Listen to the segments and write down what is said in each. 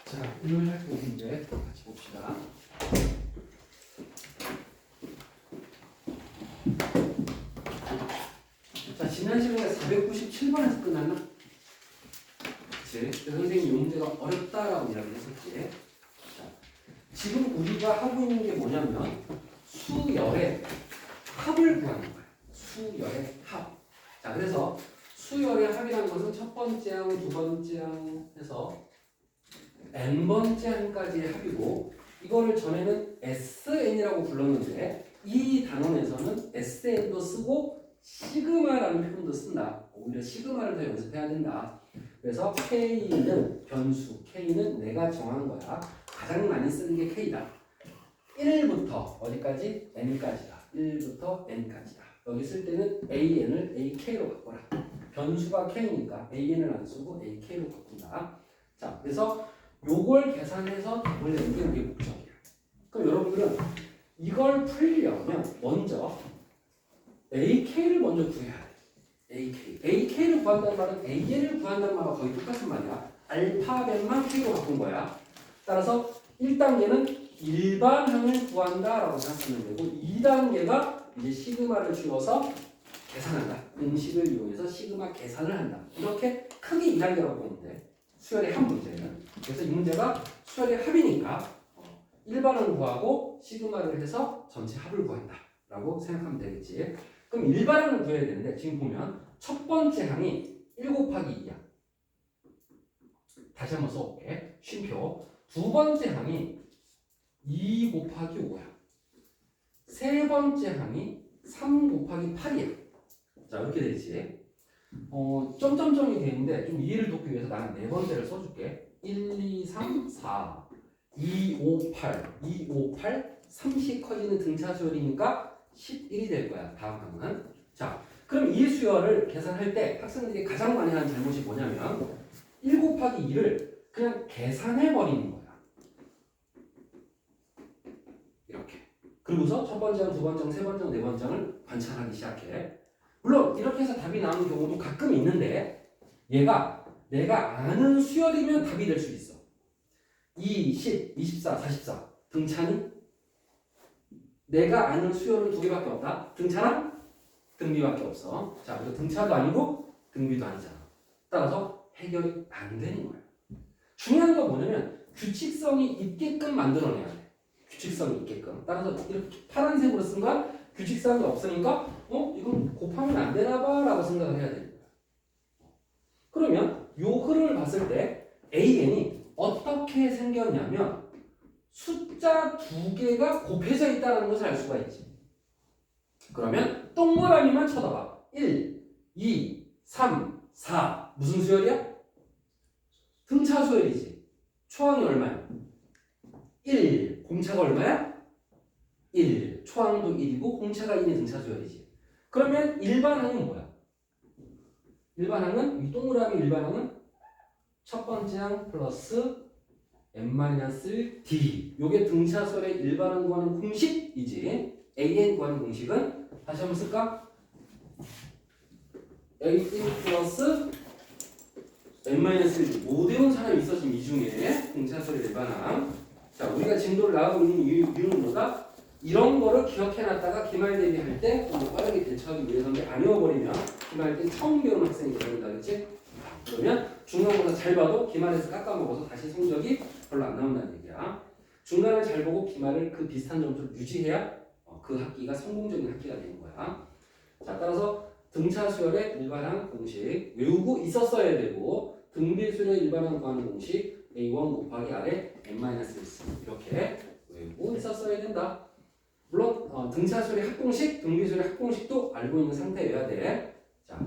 자, 일요일 할 문제 같이 봅시다. 자, 지난 시간에 497번에서 끝났나? 그치? 그래서 선생님이 이 문제가 어렵다라고 이야기했었지. 자, 지금 우리가 하고 있는 게 뭐냐면 수열의 합을 구하는 거야. 수열의 합. 자, 그래서 수열의 합이라는 것은 첫 번째 항, 두 번째 항 해서 n번째 항까지의 합이고, 이거를 전에는 SN이라고 불렀는데 이 단원에서는 SN도 쓰고 시그마라는 표현도 쓴다. 오히려 시그마를 더 연습해야 된다. 그래서 K는 변수, K는 내가 정한 거야. 가장 많이 쓰는 게 K다. 1부터 어디까지? N까지다. 1부터 N까지다. 여기 쓸 때는 AN을 AK로 바꿔라. 변수가 K니까 AN을 안 쓰고 AK로 바꾼다. 자, 그래서 요걸 계산해서 답을 내는 게 우리 목적이야. 그럼 여러분들은 이걸 풀려면 먼저 AK를 먼저 구해야 돼. AK를 구한다는 말은 AN을 구한다는 말과 거의 똑같은 말이야. 알파벳만 K로 바꾼 거야. 따라서 1단계는 일반항을 구한다라고 생각하면 되고, 2단계가 이제 시그마를 주어서 계산한다. 공식을 이용해서 시그마 계산을 한다. 이렇게 크게 2단계라고 보면 돼. 수열의 합 문제는. 그래서 이 문제가 수열의 합이니까 일반항을 구하고 시그마를 해서 전체 합을 구한다 라고 생각하면 되겠지. 그럼 일반항을 구해야 되는데 지금 보면 첫 번째 항이 1 곱하기 2야. 다시 한번 써볼게. 쉼표. 두 번째 항이 2 곱하기 5야. 세 번째 항이 3 곱하기 8이야. 자, 이렇게 되지. 점점점이 되는데 좀 이해를 돕기 위해서 나는 네 번째를 써줄게. 1, 2, 3, 4, 2, 5, 8, 2, 5, 8, 30 커지는 등차 수열이니까 11이 될 거야. 다음 항은. 자, 그럼 이 수열을 계산할 때 학생들이 가장 많이 하는 잘못이 뭐냐면 1 곱하기 2를 그냥 계산해 버리는 거야. 이렇게. 그리고서 첫 번째 장, 두 번째 장, 세 번째 장, 네 번째 장을 관찰하기 시작해. 물론 이렇게 해서 답이 나오는 경우도 가끔 있는데 얘가 내가 아는 수열이면 답이 될 수 있어. 2, 10, 24, 44 등차니? 내가 아는 수열은 두 개밖에 없다. 등차랑 등비밖에 없어. 자, 그리고 등차도 아니고 등비도 아니잖아. 따라서 해결이 안 되는 거야. 중요한 건 뭐냐면 규칙성이 있게끔 만들어내야 돼. 규칙성이 있게끔. 따라서 이렇게 파란색으로 쓴 건 규칙성이 없으니까 이건 곱하면 안 되나 봐 라고 생각을 해야 되는 거야. 그러면 요 흐름을 봤을 때 AN이 어떻게 생겼냐면 숫자 두 개가 곱해져 있다는 것을 알 수가 있지. 그러면 동그라미만 쳐다봐. 1, 2, 3, 4 무슨 수열이야? 등차 수열이지. 초항이 얼마야? 1. 공차가 얼마야? 1. 초항도 1이고 공차가 1인 등차 수열이지. 그러면 일반항은 뭐야? 일반항은 이 동그라미 일반항은 첫 번째 항 플러스 n-d. 요게 등차 수열의 일반항 구하는 공식이지. an 구하는 공식은 다시 한번 쓸까? a1 플러스 n-1 못 외운 사람이 있어 지금 이 중에. 등차 수열의 일반항. 자, 우리가 진도를 나가고 있는 이유는 뭐다? 이런 거를 기억해놨다가 기말 대비할 때 좀 빠르게 대처하기 위해서인데 안 외워버리면 기말 때 처음 배우는 학생이 되는다, 그렇지? 그러면 중간고사 잘 봐도 기말에서 깎아먹어서 다시 성적이 별로 안 나온다는 얘기야. 중간을 잘 보고 기말을 그 비슷한 점수를 유지해야 그 학기가 성공적인 학기가 되는 거야. 자, 따라서 등차 수열의 일반항 공식 외우고 있었어야 되고, 등비 수열의 일반항 구하는 공식 A1 곱하기 아래 n-1 이렇게 외우고 있었어야 된다. 물론 등차 수열의 합공식, 등비 수열의 합공식도 알고 있는 상태여야 돼. 자,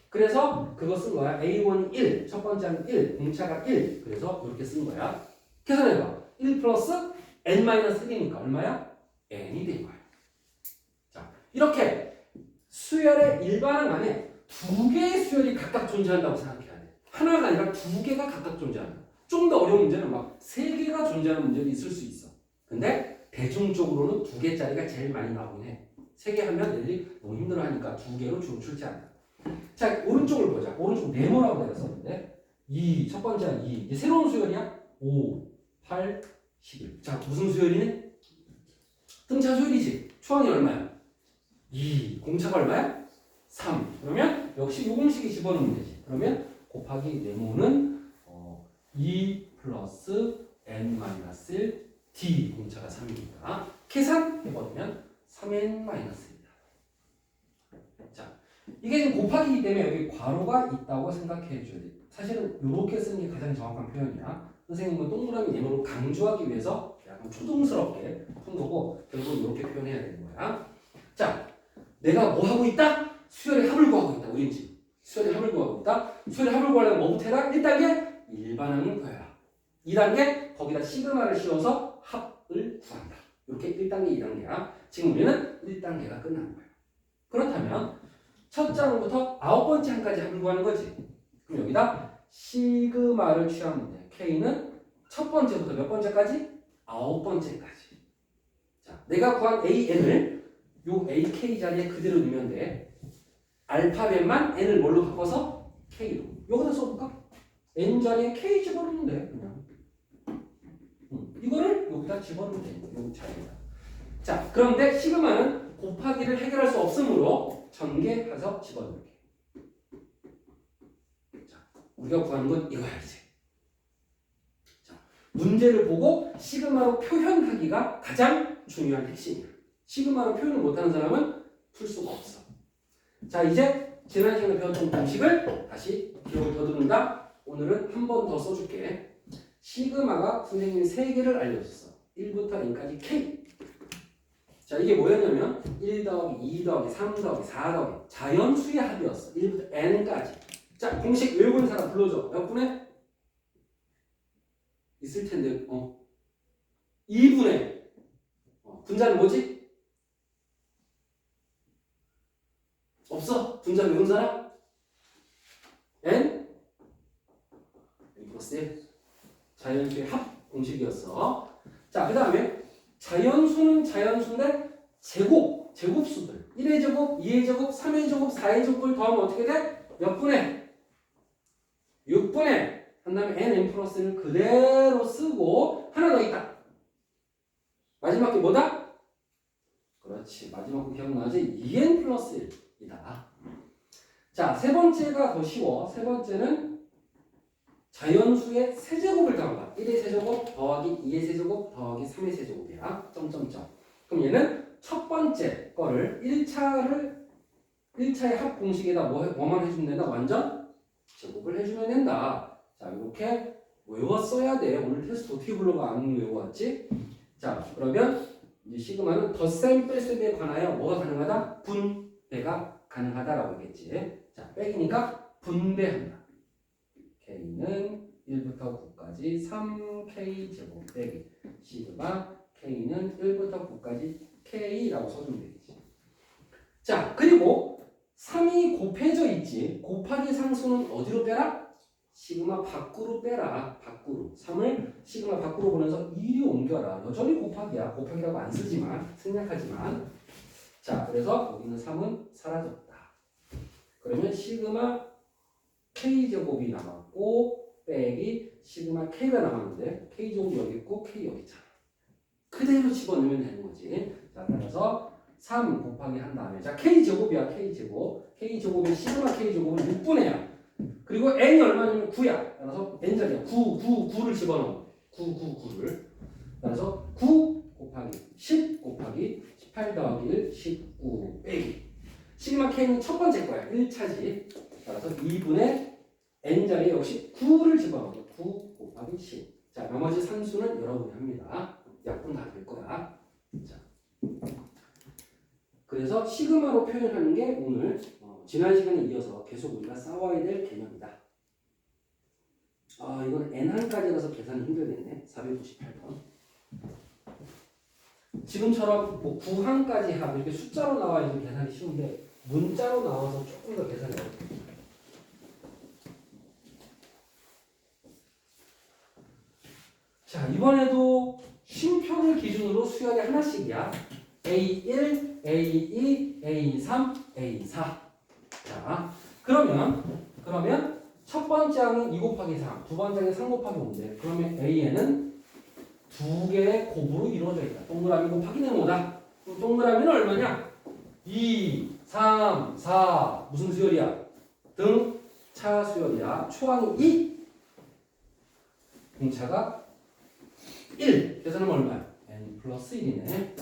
그래서 그거 쓴 거야. A1 1, 첫 번째 항 1, 공차가 1. 그래서 이렇게 쓴 거야. 계산해봐. 1 플러스 n-1이니까 얼마야? n이 된 거야. 자, 이렇게 수열의 일반항 안에 두 개의 수열이 각각 존재한다고 생각해야 돼. 하나가 아니라 두 개가 각각 존재한다. 좀 더 어려운 문제는 막 세 개가 존재하는 문제도 있을 수 있어. 근데 대중적으로는 두 개짜리가 제일 많이 나오긴 해. 세 개 하면 애들이 너무 힘들어하니까 두 개로 주로 출제한다. 자, 오른쪽을 보자. 오른쪽 네모라고 내가 썼는데 첫 번째 2. 이제 새로운 수열이야? 5, 8, 11. 자, 무슨 수열이네? 등차 수열이지. 초항이 얼마야? 2. 공차가 얼마야? 3. 그러면 역시 요 공식에 집어넣으면 되지. 그러면 곱하기 네모는 2 플러스 n-1 d 공차가 3이니까 계산해버리면 3n-1입니다. 자, 이게 지금 곱하기이기 때문에 여기 괄호가 있다고 생각해 줘야 돼. 사실은 이렇게 쓰는 게 가장 정확한 표현이야. 선생님은 동그라미 네모를 강조하기 위해서 약간 초등스럽게 푼 거고 결국 이렇게 표현해야 되는 거야. 자, 내가 뭐 하고 있다? 수열의 합을 구하고 있다. 우린 지금 수열의 합을 구하고 있다. 수열의 합을 구하려면 뭐부터 해라? 1단계 일반항을 구해라. 2단계 거기다 시그마를 씌워서 합을 구한다. 이렇게 1단계, 2단계야. 지금 우리는 1단계가 끝나는 거야. 그렇다면 첫 장부터 9번째 항까지 합을 구하는 거지. 그럼 여기다 시그마를 취하면 돼. K는 첫 번째부터 몇 번째까지? 9번째까지. 자, 내가 구한 AN을 요 AK 자리에 그대로 넣으면 돼. 알파벳만 N을 뭘로 바꿔서? K로. 여기다 써볼까? N 자리에 K 집어넣으면 돼. 그냥. 이거를 여기다 집어넣으면 돼. 여기 자리에다. 자, 그런데 시그마는 곱하기를 해결할 수 없으므로 전개해서 집어넣을게. 자, 우리가 구하는 건 이거야 이제. 자, 문제를 보고 시그마로 표현하기가 가장 중요한 핵심이야. 시그마로 표현을 못하는 사람은 풀 수가 없어. 자, 이제 지난 시간에 배웠던 공식을 다시 기억을 더듬는다. 오늘은 한 번 더 써줄게. 시그마가 선생님이 3개를 알려줬어. 1부터 n까지 k. 자, 이게 뭐였냐면 1 더하기 2 더하기 3 더하기 4 더하기 자연수의 합이었어. 1부터 n까지. 자, 공식 외우는 사람 불러줘. 몇 분의? 있을 텐데 2분의 분자는 뭐지? 없어? 분자 외운 사람? n? 플러스 1. 자연수의 합 공식이었어. 자, 그 다음에 자연수는 자연수인데 제곱수들 1의 제곱, 2의 제곱, 3의 제곱, 4의 제곱을 더하면 어떻게 돼? 몇 분의? 6분의 한 다음에 n 플러스를 그대로 쓰고 하나 더 있다. 마지막 게 뭐다? 그렇지, 마지막 거 기억나지? 2n 플러스 1이다. 자, 세 번째가 더 쉬워. 세 번째는 자연수의 세제곱을 더한다. 1의 세제곱 더하기 2의 세제곱 더하기 3의 세제곱이야. 점점점. 그럼 얘는 첫 번째 거를 1차의 합 공식에다 뭐만 해주면 된다? 완전 제곱을 해주면 된다. 자, 이렇게 외웠어야 돼. 오늘 테스트 어떻게 불러가 안 외워왔지? 자, 그러면 이제 시그마는 덧셈 뺄셈에 관하여 뭐가 가능하다? 분배가 가능하다라고 하겠지. 자, 빼기니까 분배한다. K는 1부터 9까지 3K 제곱 빼기 시그마 K는 1부터 9까지 K라고 써주면 되겠지. 자, 그리고 3이 곱해져 있지. 곱하기 상수는 어디로 빼라? 시그마 밖으로 빼라. 밖으로. 3을 시그마 밖으로 보내서 1이 옮겨라. 여전히 곱하기야. 곱하기라고 안 쓰지만 생략하지만. 자, 그래서 여기는 3은 사라졌다. 그러면 시그마 K제곱이 남았고 빼기 시그마 K가 남았는데 K제곱이 여기 있고 K 여기 있잖아. 그대로 집어넣으면 되는 거지. 자, 따라서 3 곱하기 한 다음에 자, K제곱이야. K제곱. K제곱의 시그마 K제곱은 6분의야. 그리고 n이 얼마냐면 9야. 따라서 n자리야. 9를 집어넣어. 9를. 따라서 9 곱하기 10 곱하기 18 더하기 1 19 빼기 시그마 K는 첫 번째 거야. 1차지. 따라서 2분의 n자리에 역시 9를 집어넣어. 9 곱하기 10. 자, 나머지 산수는 여러분이 합니다. 약분 다 될 거야. 자, 그래서 시그마로 표현하는 게 오늘 지난 시간에 이어서 계속 우리가 싸워야 될 개념이다. 아, 이건 n1까지 가서 계산이 힘들겠네. 498번. 지금처럼 뭐 9항까지 합 이렇게 숫자로 나와 있는 계산이 쉬운데 문자로 나와서 조금 더 계산이 어렵습니다. 자, 이번에도 쉼표를 기준으로 수열이 하나씩이야. A1, A2, A3, A4. 자, 그러면 첫 번째 항이 2 곱하기 3, 두 번째 항이 3 곱하기 5인데 그러면 A에는 두 개의 곱으로 이루어져 있다. 동그라미 곱하기 네모다. 그럼 동그라미는 얼마냐? 2, 3, 4 무슨 수열이야? 등차 수열이야. 초항이 2, 공차가 1. 계산하면 얼마야? n 플러스 1이네.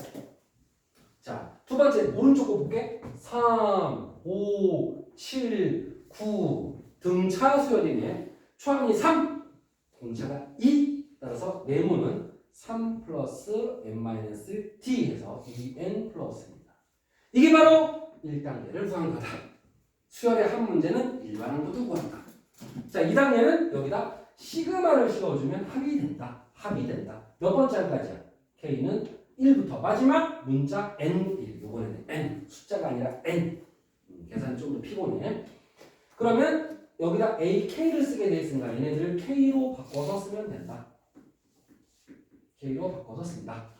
자, 두 번째 오른쪽 거 볼게. 3, 5, 7, 9 등차 수열이네. 초항이 3, 공차가 2. 따라서 네모는 3 플러스 n-d 해서 2n 플러스입니다. 이게 바로 1단계를 구한 거다. 수열의 한 문제는 일반한 것도 구한다. 자, 2단계는 여기다 시그마를 씌워주면 합이 된다. 합이 된다. 몇 번째 항까지야? K는 1부터 마지막 문자 N1. 요번에는 N. 숫자가 아니라 N. 계산이 좀 더 피곤해. 그러면 여기다 AK를 쓰게 돼 있으니까 얘네들을 K로 바꿔서 쓰면 된다. K로 바꿔서 쓴다.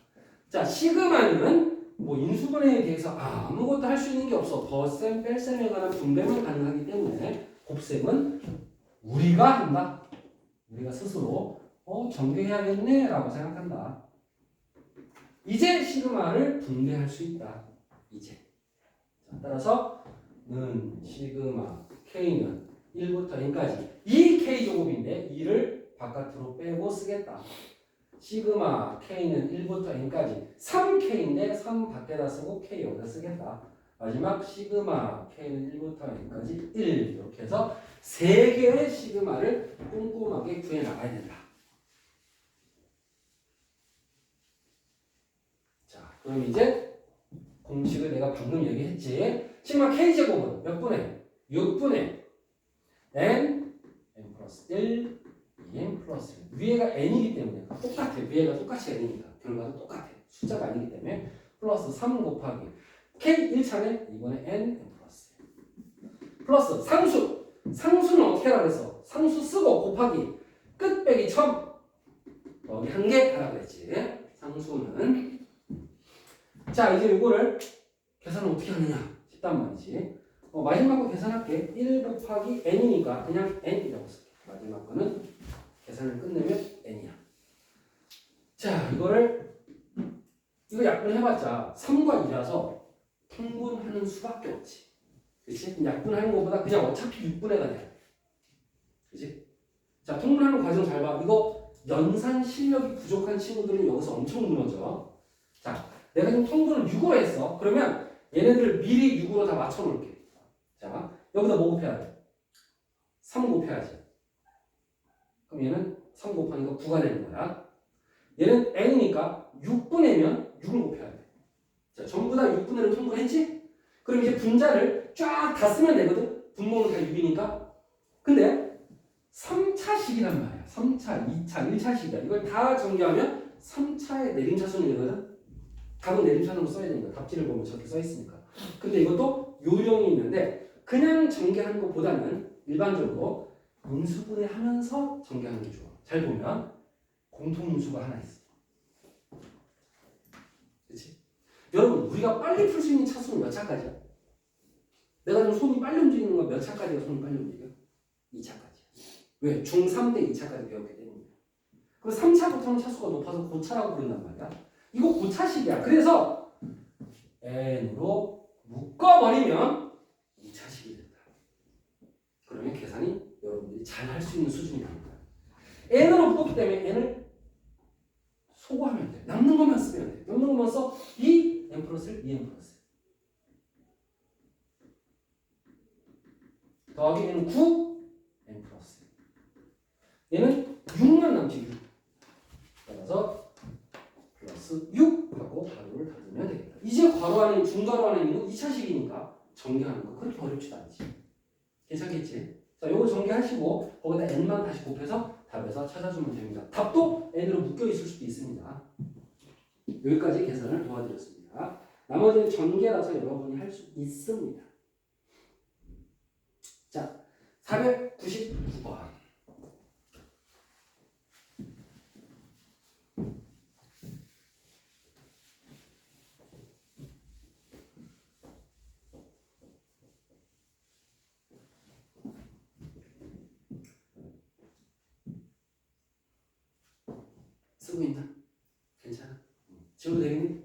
자, 시그마는 뭐 인수분해에 대해서 아무것도 할 수 있는 게 없어. 덧셈, 뺄셈에 관한 분배만 가능하기 때문에 곱셈은 우리가 한다. 우리가 스스로 전개해야겠네 라고 생각한다. 이제 시그마를 분배할 수 있다. 이제. 자, 따라서 는 시그마 K는 1부터 n까지 2K제곱인데 2를 바깥으로 빼고 쓰겠다. 시그마 K는 1부터 n까지 3K인데 3 밖에다 쓰고 K 여기다 쓰겠다. 마지막 시그마 K는 1부터 n까지 1 이렇게 해서 3개의 시그마를 꼼꼼하게 구해 나가야 된다. 자, 그럼 이제 공식을 내가 방금 얘기했지. 시그마 K제곱은 몇 분의? 6분의 n 플러스 1 2n 플러스 1. 위에가 n이기 때문에 똑같아. 위에가 똑같이 n이니까 결과도 똑같아. 숫자가 아니기 때문에 플러스 3 곱하기 k 1차례 이번에 n 플러스 1. 플러스 상수. 상수는 어떻게 하라 그랬어? 상수 쓰고 곱하기 끝 빼기 1000 여기 한 개 하라 그랬지. 상수는 자 이제 이거를 계산을 어떻게 하느냐 싶단 말이지. 마지막 거 계산할게. 1 곱하기 n이니까 그냥 n이라고 쓸게. 마지막 거는 계산을 끝내면 n이야. 자, 이거 약분해봤자 3과 2라서 통분하는 수밖에 없지. 그치? 약분하는 것보다 그냥 어차피 6분해가 돼. 그치? 자, 통분하는 과정 잘 봐. 이거 연산 실력이 부족한 친구들은 여기서 엄청 무너져. 자, 내가 지금 통분을 6으로 했어. 그러면 얘네들을 미리 6으로 다 맞춰놓을게. 자, 여기다 뭐 곱해야 돼? 3 곱해야지. 그럼 얘는 3 곱하니까 9가 되는 거야. 얘는 n이니까 6분의면 6을 곱해야 돼. 자, 전부 다 6분의를 통분했지? 그럼 이제 분자를 쫙 다 쓰면 되거든? 분모는 다 6이니까. 근데 3차식이란 말이야. 3차, 2차, 1차식이야. 이걸 다 전개하면 3차의 내림차순이 되거든? 답은 내림차순으로 써야 되니까. 답지를 보면 저렇게 써있으니까. 근데 이것도 요령이 있는데 그냥 전개하는 것보다는 일반적으로 인수분해 하면서 전개하는 게 좋아. 잘 보면 공통인수가 하나 있어. 그렇지? 여러분 우리가 빨리 풀 수 있는 차수는 몇 차까지야? 내가 좀 손이 빨리 움직이는 건 몇 차까지가 손이 빨리 움직여? 2차까지. 왜? 중3 때 2차까지 배웠기 때문에. 그럼 3차부터는 차수가 높아서 고차라고 부른단 말이야. 이거 고차식이야. 그래서 n으로 묶어버리면 2차식이 된다. 그러면 계산이 여러분들이 잘 할 수 있는 수준이 됩니다. n으로 묶었기 때문에 n을 소거하면 돼. 남는 것만 쓰면 돼. 남는 것만 써. 2n 플러스 1, 2n 플러스 1. 더하기 얘는 9, n 플러스 1. 얘는 6만 남지 6. 따라서 플러스 6 하고 가로를 닫으면 되겠다. 이제 괄호 안에 중괄호 안에 있는 거 2차식이니까 전개하는 거 그렇게 어렵지도 않지. 괜찮겠지? 자, 요거 전개하시고 거기다 n만 다시 곱해서 답에서 찾아주면 됩니다. 답도 n으로 묶여 있을 수도 있습니다. 여기까지 계산을 도와드렸습니다. 나머지는 전개라서 여러분이 할 수 있습니다. 자, 499번. 쓰고 있나? 괜찮아? 지워도 되겠니?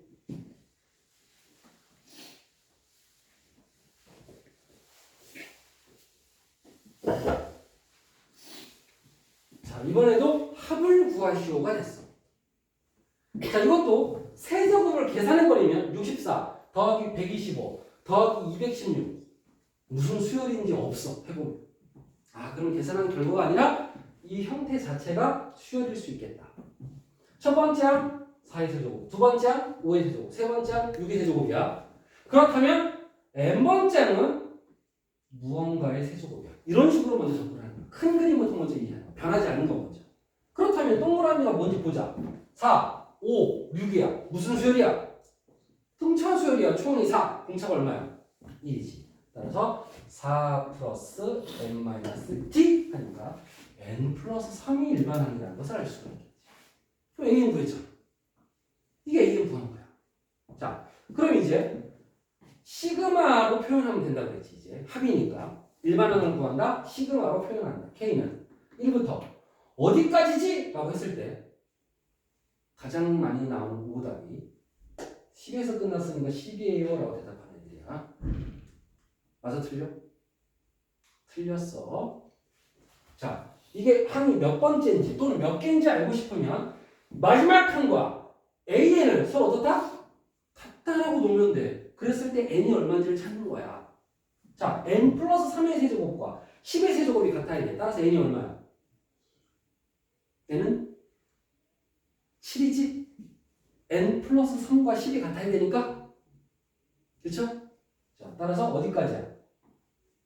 자, 이번에도 합을 구하시오가 됐어. 자, 이것도 세제곱을 계산해버리면 64 더하기 125 더하기 216 무슨 수열인지 없어. 해보면. 아, 그럼 계산한 결과가 아니라 이 형태 자체가 수열일 수 있겠다. 첫 번째 항 4의 세제곱, 두 번째 항 5의 세제곱, 세 번째 항 6의 세제곱이야. 그렇다면 n번째 항은 무언가의 세제곱이야. 이런 식으로 먼저 접근을 하는 거야. 큰 그림부터 먼저 이해하는 거야. 변하지 않는 거 먼저. 그렇다면 동그라미가 뭔지 보자. 4, 5, 6이야. 무슨 수열이야? 등차 수열이야. 총이 4. 공차가 얼마야? 1이지. 따라서 4 플러스 n-t 하니까 n 플러스 3이 일반항이라는 것을 알 수가 있겠지. 그럼 an 구했잖아. 이게 an 구하는 거야. 자, 그럼 이제 시그마로 표현하면 된다고 그랬지. 이제 합이니까 일반항을 구한다. 시그마로 표현한다. k는 1부터 어디까지지? 라고 했을 때 가장 많이 나오는 오답이 10에서 끝났으니까 10이에요 라고 대답하는 애들이야. 맞아 틀려? 틀렸어. 자, 이게 항이 몇 번째인지 또는 몇 개인지 알고 싶으면 마지막 항과 AN을 서로 어떻다? 같다라고 놓으면 돼. 그랬을 때 n이 얼마인지를 찾는 거야. 자, n 플러스 3의 세제곱과 10의 세제곱이 같아야 돼. 따라서 n이 얼마야? n은 7이지? n 플러스 3과 10이 같아야 되니까 그쵸? 자, 따라서 어디까지야?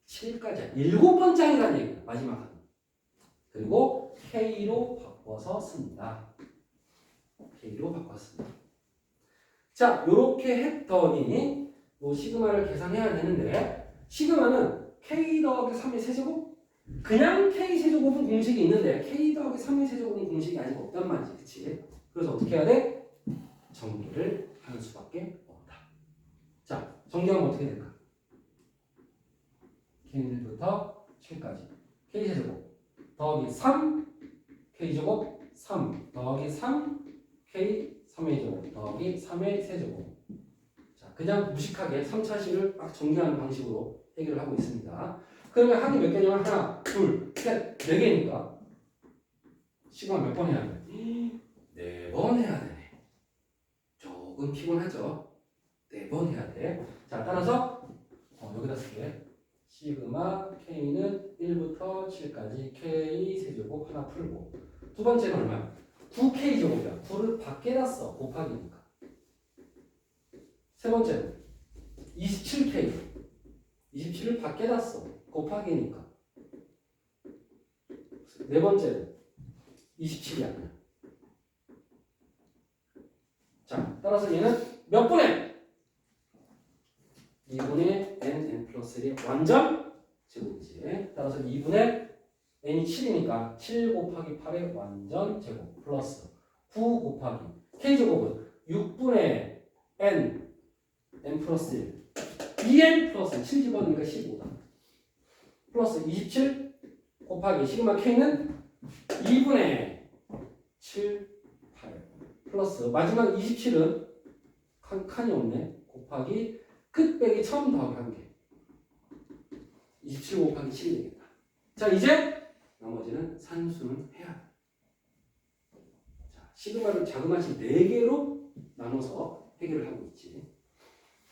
7까지야. 7번째 항이라는 얘기야. 마지막 항. 그리고 K로 바꿔서 씁니다. K로 바꿨습니다. 자, 요렇게 했더니 뭐 시그마를 계산해야 되는데 시그마는 K 더하기 3의 세제곱? 그냥 K 세제곱은 공식이 있는데 K 더하기 3의 세제곱은 공식이 아직 없단 말이지. 그치? 그래서 어떻게 해야 돼? 전개를 하는 수밖에 없다. 자, 전개하면 어떻게 될까? K1부터 7까지 K세제곱 더하기 3 K제곱 3 더하기 3 K 3의 제곱 더하기 3의 세제곱. 자, 그냥 무식하게 3차식을 막 전개하는 방식으로 해결을 하고 있습니다. 그러면 항이 몇 개냐면 하나, 둘, 셋, 네 개니까 시그마 몇 번 해야 돼? 4번 해야 되네. 조금 피곤하죠? 4번 해야 돼. 자, 따라서 여기다 쓸게. 시그마 K는 1부터 7까지 K 세제곱 하나 풀고 두 번째는 얼마야? 9K 제곱이야. 9를 밖에다 써. 곱하기니까. 세 번째는 27K 27을 밖에다 써. 곱하기니까. 네 번째는 27이야. 그냥. 자, 따라서 얘는 몇 분의 2분의 n 플러스 1이 완전 제곱이지. 따라서 2분의 n이 7이니까 7 곱하기 8의 완전 제곱 플러스 9 곱하기 k제곱은 6분의 n 플러스 1 2n 플러스 7 집어넣으니까 15다. 플러스 27 곱하기 시그마 k는 2분의 7 8 플러스 마지막 27은 칸이 없네. 곱하기 끝 빼기 처음 더하기 1개 27 곱하기 7이 되겠다. 자, 이제 나머지는 산수는 해야 돼. 자, 시그마를 자그마치 4개로 나눠서 해결을 하고 있지.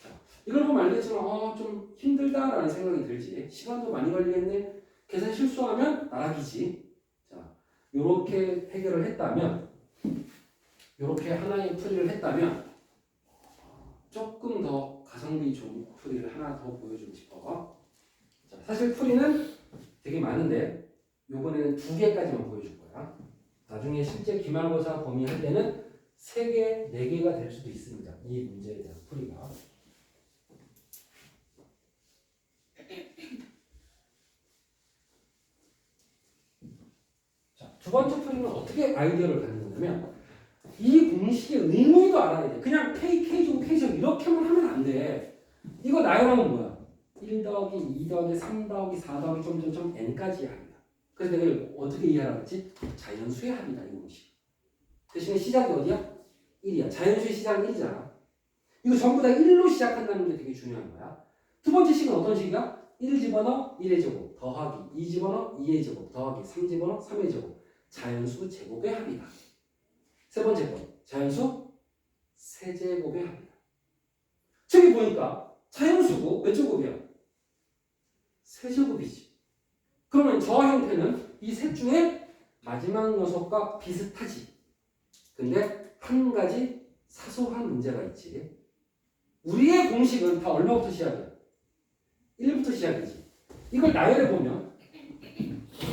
자, 이걸 보면 알겠지만 좀 힘들다라는 생각이 들지. 시간도 많이 걸리겠네. 계산 실수하면 나락이지. 자, 요렇게 해결을 했다면 요렇게 하나의 풀이를 했다면 조금 더 가성비 좋은 풀이를 하나 더 보여주고 싶어. 자, 사실 풀이는 되게 많은데 요번에는 2개까지만 보여줄 거야. 나중에 실제 기말고사 범위 할 때는 3개, 4개가 될 수도 있습니다. 이 문제에 대한 풀이가. 자, 두 번째 풀이는 어떻게 아이디어를 갖는 거냐면 이 공식의 의미도 알아야 돼. 그냥 K제곱 K제곱 이렇게만 하면 안 돼. 이거 나열하면 뭐야? 1 더하기 2 더하기 3 더하기 4 더하기 n까지의 합이다. 그래서 내가 이걸 어떻게 이해하라고 했지? 자연수의 합이다. 이 공식. 대신에 시작이 어디야? 1이야. 자연수의 시작은 1이잖아. 이거 전부 다 1로 시작한다는 게 되게 중요한 거야. 두 번째 식은 어떤 식이야? 1 집어넣어 1의 제곱 더하기 2 집어넣어 2의 제곱 더하기 3 집어넣어 3의 제곱 자연수 제곱의 합이다. 세 번째 거 자연수 세제곱의 합이다. 저기 보니까 자연수고 몇 제곱이야? 세제곱이지. 그러면 저 형태는 이 셋 중에 마지막 녀석과 비슷하지. 근데 한 가지 사소한 문제가 있지. 우리의 공식은 다 얼마부터 시작이야? 1부터 시작이지. 이걸 나열해 보면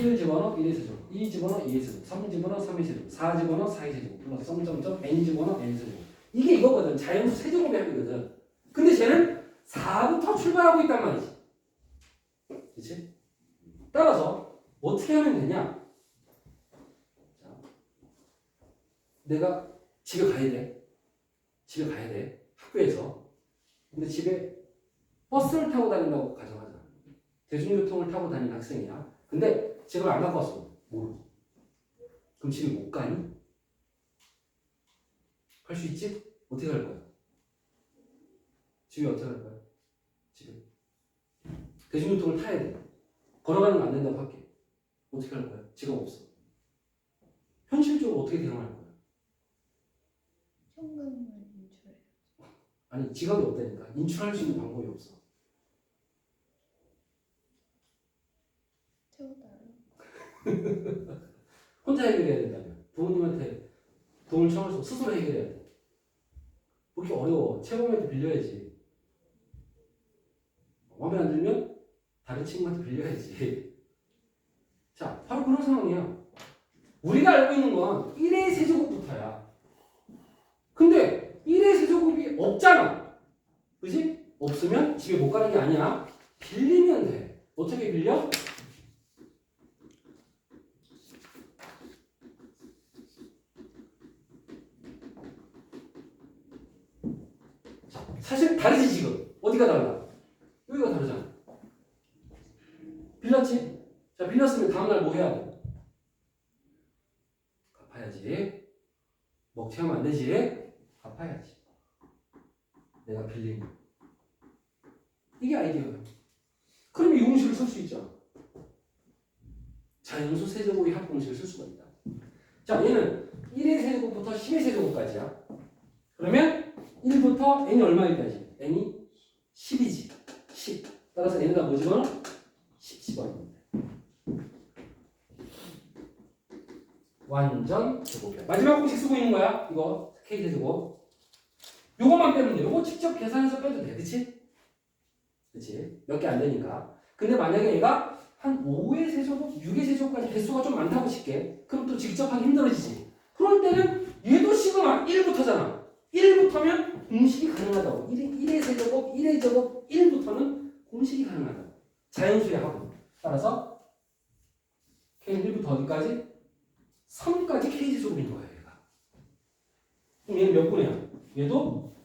1 집어넣어 1의 세제곱, 2 집어넣어 2의 세제곱, 3 집어넣어 3의 세제곱, 4 집어넣어 4의 세제곱, 플러스 점점점 n 집어넣어 n의 세제곱. 이게 이거거든. 자연수 세제곱의 합이거든. 근데 쟤는 4부터 출발하고 있단 말이지. 그렇지? 따라서 어떻게 하면 되냐? 자, 내가 집에 가야 돼. 집에 가야 돼. 학교에서. 근데 집에 버스를 타고 다닌다고 가정하자. 대중교통을 타고 다니는 학생이야. 근데 집을 안 갖고 왔어. 모르. 그럼 집에 못 가니? 갈 수 있지? 어떻게 갈 거야? 집에 어떻게 갈 거야? 집에. 대중교통을 타야 돼. 걸어가는 거 안 된다고 할게. 어떻게 할 거야? 지갑 없어. 현실적으로 어떻게 대응할 거야? 현금을 인출해. 아니 지갑이 없다니까. 인출할 수 있는 방법이 없어. 태워달라. 혼자 해결해야 된다면 부모님한테 돈을 청해서 스스로 해결해야 돼. 그렇게 어려워. 채범이한테 빌려야지. 마음에 안 들면 다른 친구한테 빌려야지. 자, 바로 그런 상황이야. 우리가 알고 있는 건 1의 세제곱부터야. 근데 1의 세제곱이 없잖아. 그지? 없으면 집에 못 가는 게 아니야. 빌리면 돼. 어떻게 빌려? 사실 다르지 지금. 어디가 달라? 여기가 다르잖아. 빌렸지? 자, 빌렸으면 다음날 뭐 해야 돼? 갚아야지. 먹튀하면 안 되지. 갚아야지. 내가 빌린 거. 이게 아이디어야. 그럼 이 공식을 쓸 수 있잖아. 자연수 세제곱의 합 공식을 쓸 수가 있다. 자, 얘는 1의 세제곱부터 10의 세제곱까지야. 그러면 1부터 n이 얼마일까지? n이 10이지. 10. 따라서 n에다 뭐 집어넣어? 10 집어넣으면 돼. 완전 제곱이야. 마지막 공식 쓰고 있는 거야. 이거 k 세제곱. 요거만 빼면 돼. 요거 직접 계산해서 빼도 돼. 그치? 그치? 몇 개 안 되니까. 근데 만약에 얘가 한 5의 세제곱, 6의 세제곱까지 개수가 좀 많다고 칠게. 그럼 또 직접 하기 힘들어지지. 그럴 때는 얘도 시그마 1부터잖아. 1부터면 공식이 가능하다고. 1의 세제곱, 1의 제곱, 1부터는 공식이 가능하다고. 자연수의 합은. 따라서 K는 1부터 어디까지? 3까지 K 제곱인 거야, 얘가. 그럼 얘는 몇 분이야? 얘도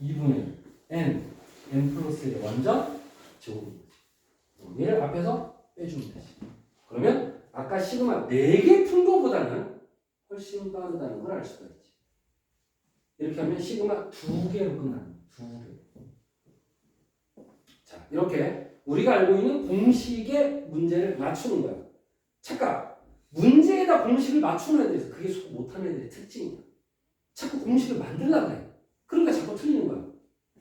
2분의 N, N 플러스 1의 완전 제곱인 거지. 얘를 앞에서 빼주면 되지. 그러면 아까 시그마 4개 푼 거보다는 훨씬 빠르다는 걸 알 수가 있지. 이렇게 하면 시그마 2개로 끝나는 거야. 2개. 자, 이렇게 우리가 알고 있는 공식의 문제를 맞추는 거야. 잠깐, 문제에다 공식을 맞추는 애들이 있어. 그게 수업 못하는 애들의 특징이야. 자꾸 공식을 만들려고 해. 그러니까 자꾸 틀리는 거야.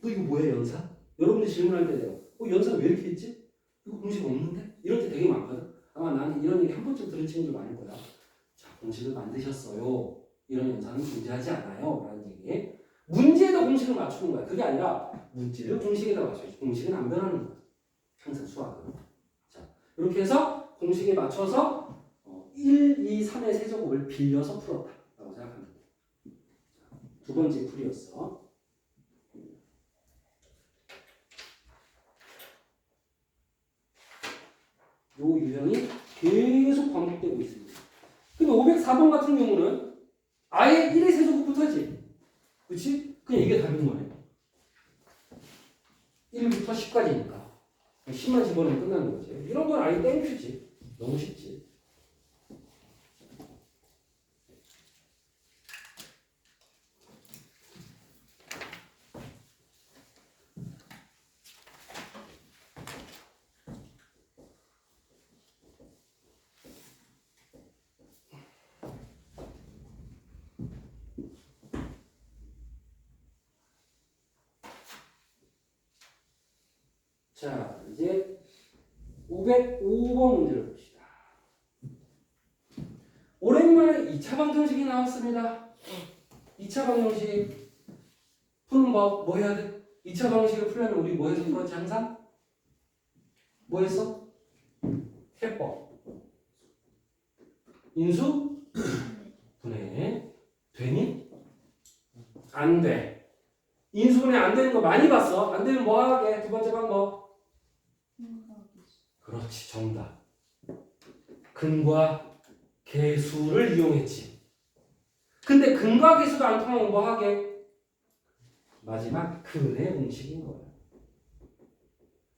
너 이거 뭐야, 연사? 여러분들 질문할 때 내가 연사 왜 이렇게 했지? 이거 공식 없는데? 이럴 때 되게 많거든. 아마 나는 이런 얘기 한 번쯤 들은 친구들 많을 거야. 자, 공식을 만드셨어요. 이런 연산은 존재하지 않아요. 라는 얘기. 문제에다 공식을 맞추는 거야. 그게 아니라 문제를 공식에다 맞춰야지. 공식은 안 변하는 거야. 항상 수학은. 자, 이렇게 해서 공식에 맞춰서 1, 2, 3의 세제곱을 빌려서 풀었다. 라고 생각하면 돼. 두 번째 풀이였어. 요 유형이 계속 반복되고 있습니다. 근데 504번 같은 경우는 아예 1의 세제곱부터지. 그치? 그냥 이게 답인 거네. 1부터 10까지니까. 10만 집어넣으면 끝나는 거지. 이런 건 아예 땡큐지. 너무 쉽지. 자, 이제 505번 문제를 봅시다. 오랜만에 2차 방정식이 나왔습니다. 2차 방정식 푸는 법 뭐 해야 돼? 2차 방정식을 풀려면 우리 뭐 해서 풀었지 항상? 뭐 했어? 해법. 인수? 분해. 되니? 안 돼. 인수분해 안 되는 거 많이 봤어. 안 되면 뭐 하게? 두 번째 방법. 그렇지, 정답. 근과 계수를 이용했지. 근데 근과 계수가 안 통하면 뭐 하게? 마지막 근의 공식인 거야.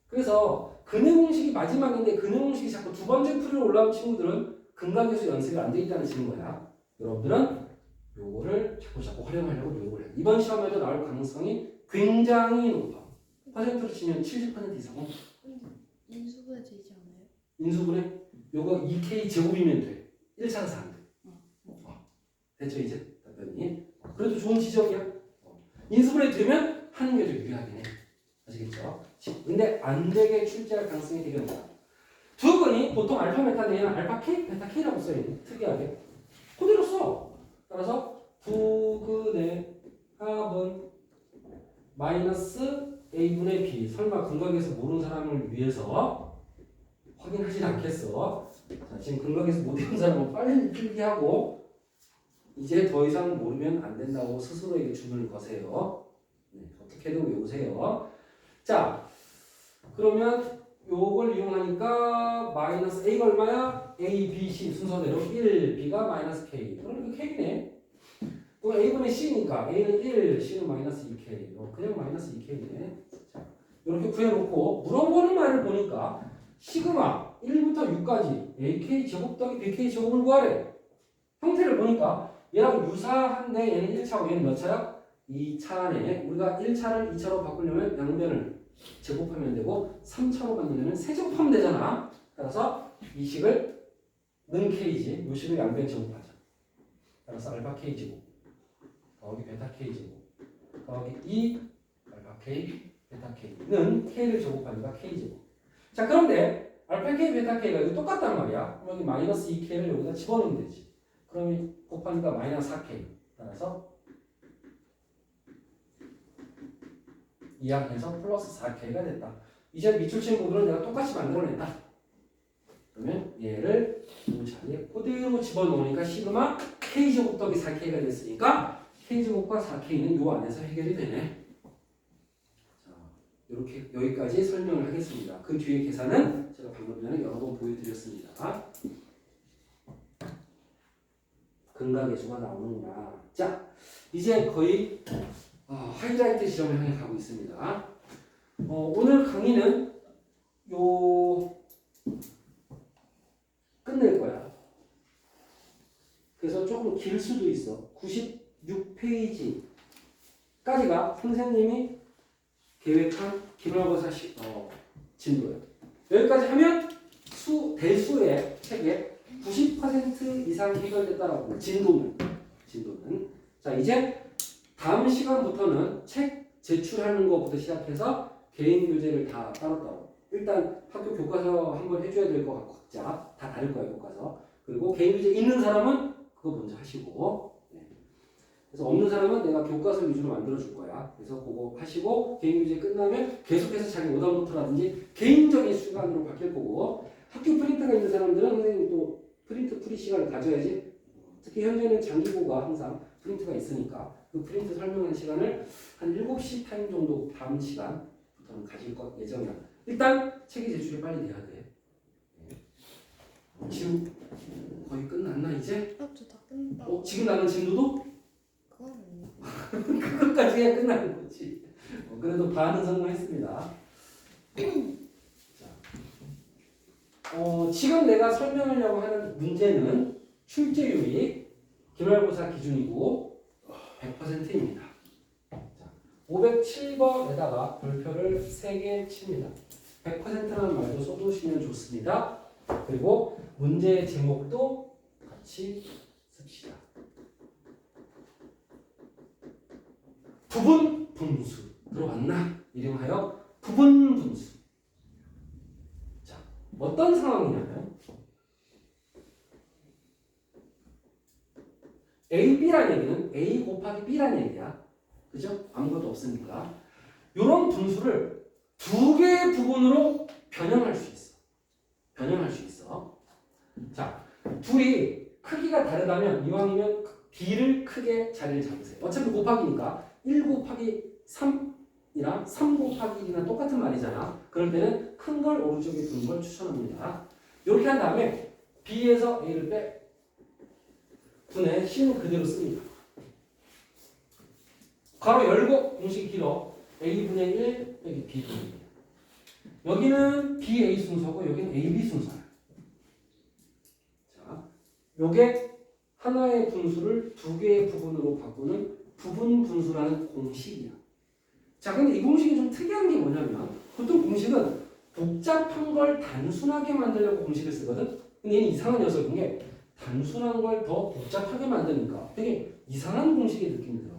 그래서 근의 공식이 마지막인데 근의 공식이 자꾸 두 번째 풀이로 올라온 친구들은 근과 계수 연습이 안 돼 있다는 식인 거야. 여러분들은 요거를 자꾸 활용하려고 노력을 해. 이번 시험에도 나올 가능성이 굉장히 높아. 퍼센트로 치면 70% 이상은 인수분해 되지 않아요? 인수분해 요거 2K 제곱이면 돼. 1차라서 안 돼. 됐죠 이제? 답변이. 그래도 좋은 지적이야. 인수분해 되면 하는 게 더 유리하긴 해. 아시겠죠? 근데 안 되게 출제할 가능성이 되게 높아. 두 분이 보통 알파 메타는 알파 K, 베타 K라고 써있네. 특이하게. 그대로 써. 따라서 부근의 합은 마이너스 A분의 B. 설마 근각에서 모르는 사람을 위해서 확인하진 않겠어. 자, 지금 근각에서 모르는 사람은 빨리 필기하고 이제 더 이상 모르면 안 된다고 스스로에게 주문을 거세요. 네, 어떻게든 외우세요. 자, 그러면 요걸 이용하니까 마이너스 A가 얼마야? A, B, C 순서대로 1, B가 마이너스 K. 그러니까 K네. 또 A분의 C니까 A는 1, C는 마이너스 2K. 그냥 마이너스 2K네. 자, 이렇게 구해놓고 물어보는 말을 보니까 시그마 1부터 6까지 AK 제곱 더하기 BK 제곱을 구하래. 형태를 보니까 얘랑 유사한데 얘는 1차고 얘는 몇 차야? 2차네. 우리가 1차를 2차로 바꾸려면 양변을 제곱하면 되고 3차로 만들려면 세제곱하면 되잖아. 따라서 이 식을 는 K지. 이 식을 양변 제곱하자. 따라서 알파 K 제곱 더하기 베타 K 제곱 더하기 2 알파 K 베타 K는 K를 제곱하니까 K 제곱. 자, 그런데 알파 K 베타 K가 이거 똑같단 말이야. 여기 마이너스 2K를 여기다 집어넣으면 되지. 그럼 곱하니까 마이너스 4K. 따라서 2항해서 플러스 4K가 됐다. 이제 밑줄 친 부분을 내가 똑같이 만들어냈다. 그러면 얘를 이 자리에 그대로 집어넣으니까 시그마 K제곱 더하기 4K가 됐으니까 K제곱과 4K는 요 안에서 해결이 되네. 자, 이렇게 여기까지 설명을 하겠습니다. 그 뒤에 계산은 제가 방금 전에 여러 번 보여드렸습니다. 근각계수가 나오는구나. 자, 이제 거의 하이라이트 지점을 향해 가고 있습니다. 오늘 강의는 끝낼 거야. 그래서 조금 길 수도 있어. 96페이지까지가 선생님이 계획한 기말고사 진도예요. 여기까지 하면 대수의 책에 90% 이상 해결됐다라고 진도는. 자, 이제 다음 시간부터는 책 제출하는 것부터 시작해서 개인 교재를 다 따로따로. 일단 학교 교과서 한번 해줘야 될 것 같고 각자 다 다를 거예요 교과서. 그리고 개인 교재 있는 사람은 그거 먼저 하시고. 네. 그래서 없는 사람은 내가 교과서 위주로 만들어 줄 거야. 그래서 그거 하시고 개인 교재 끝나면 계속해서 자기 오답노트라든지 개인적인 시간으로 바뀔 거고. 학교 프린트가 있는 사람들은 선생님 또 프린트 프리 시간을 가져야지. 특히 현재는 장기고가 항상 프린트가 있으니까 그 프린트 설명하는 시간을 한 7시 타임 정도 다음 시간부터는 가질 것 예정이야. 일단 책이 제출이 빨리 돼야 돼. 지금 거의 끝났나 이제? 저 다 끝났다. 지금 나는 진도도? 그건 아니에요. 그것까지 해야 끝나는 거지. 그래도 반은 성공했습니다. 지금 내가 설명하려고 하는 문제는 출제율이 기말고사 기준이고 100%입니다. 507번에다가 별표를 3개 칩니다. 100%라는 말도 써두시면 좋습니다. 그리고 문제 제목도 같이 씁시다. 부분 분수 들어봤나? 이름하여 부분 분수. A 곱하기 B라는 얘기야. 그죠? 아무것도 없으니까. 이런 분수를 두 개의 부분으로 변형할 수 있어. 변형할 수 있어. 자, 둘이 크기가 다르다면 이왕이면 B를 크게 자리를 잡으세요. 어차피 곱하기니까 1 곱하기 3이랑 3 곱하기 1이랑 똑같은 말이잖아. 그럴 때는 큰 걸 오른쪽에 두는 걸 추천합니다. 이렇게 한 다음에 B에서 A를 빼 분의 C는 그대로 씁니다. 괄호 열고 공식이 길어. A분의 1 여기 B분의 1. 여기는 BA 순서고 여기는 AB 순서야. 자, 요게 하나의 분수를 두 개의 부분으로 바꾸는 부분 분수라는 공식이야. 자, 근데 이 공식이 좀 특이한 게 뭐냐면 보통 공식은 복잡한 걸 단순하게 만들려고 공식을 쓰거든. 근데 얘는 이상한 녀석인 게 단순한 걸 더 복잡하게 만드니까 되게 이상한 공식의 느낌이 들어.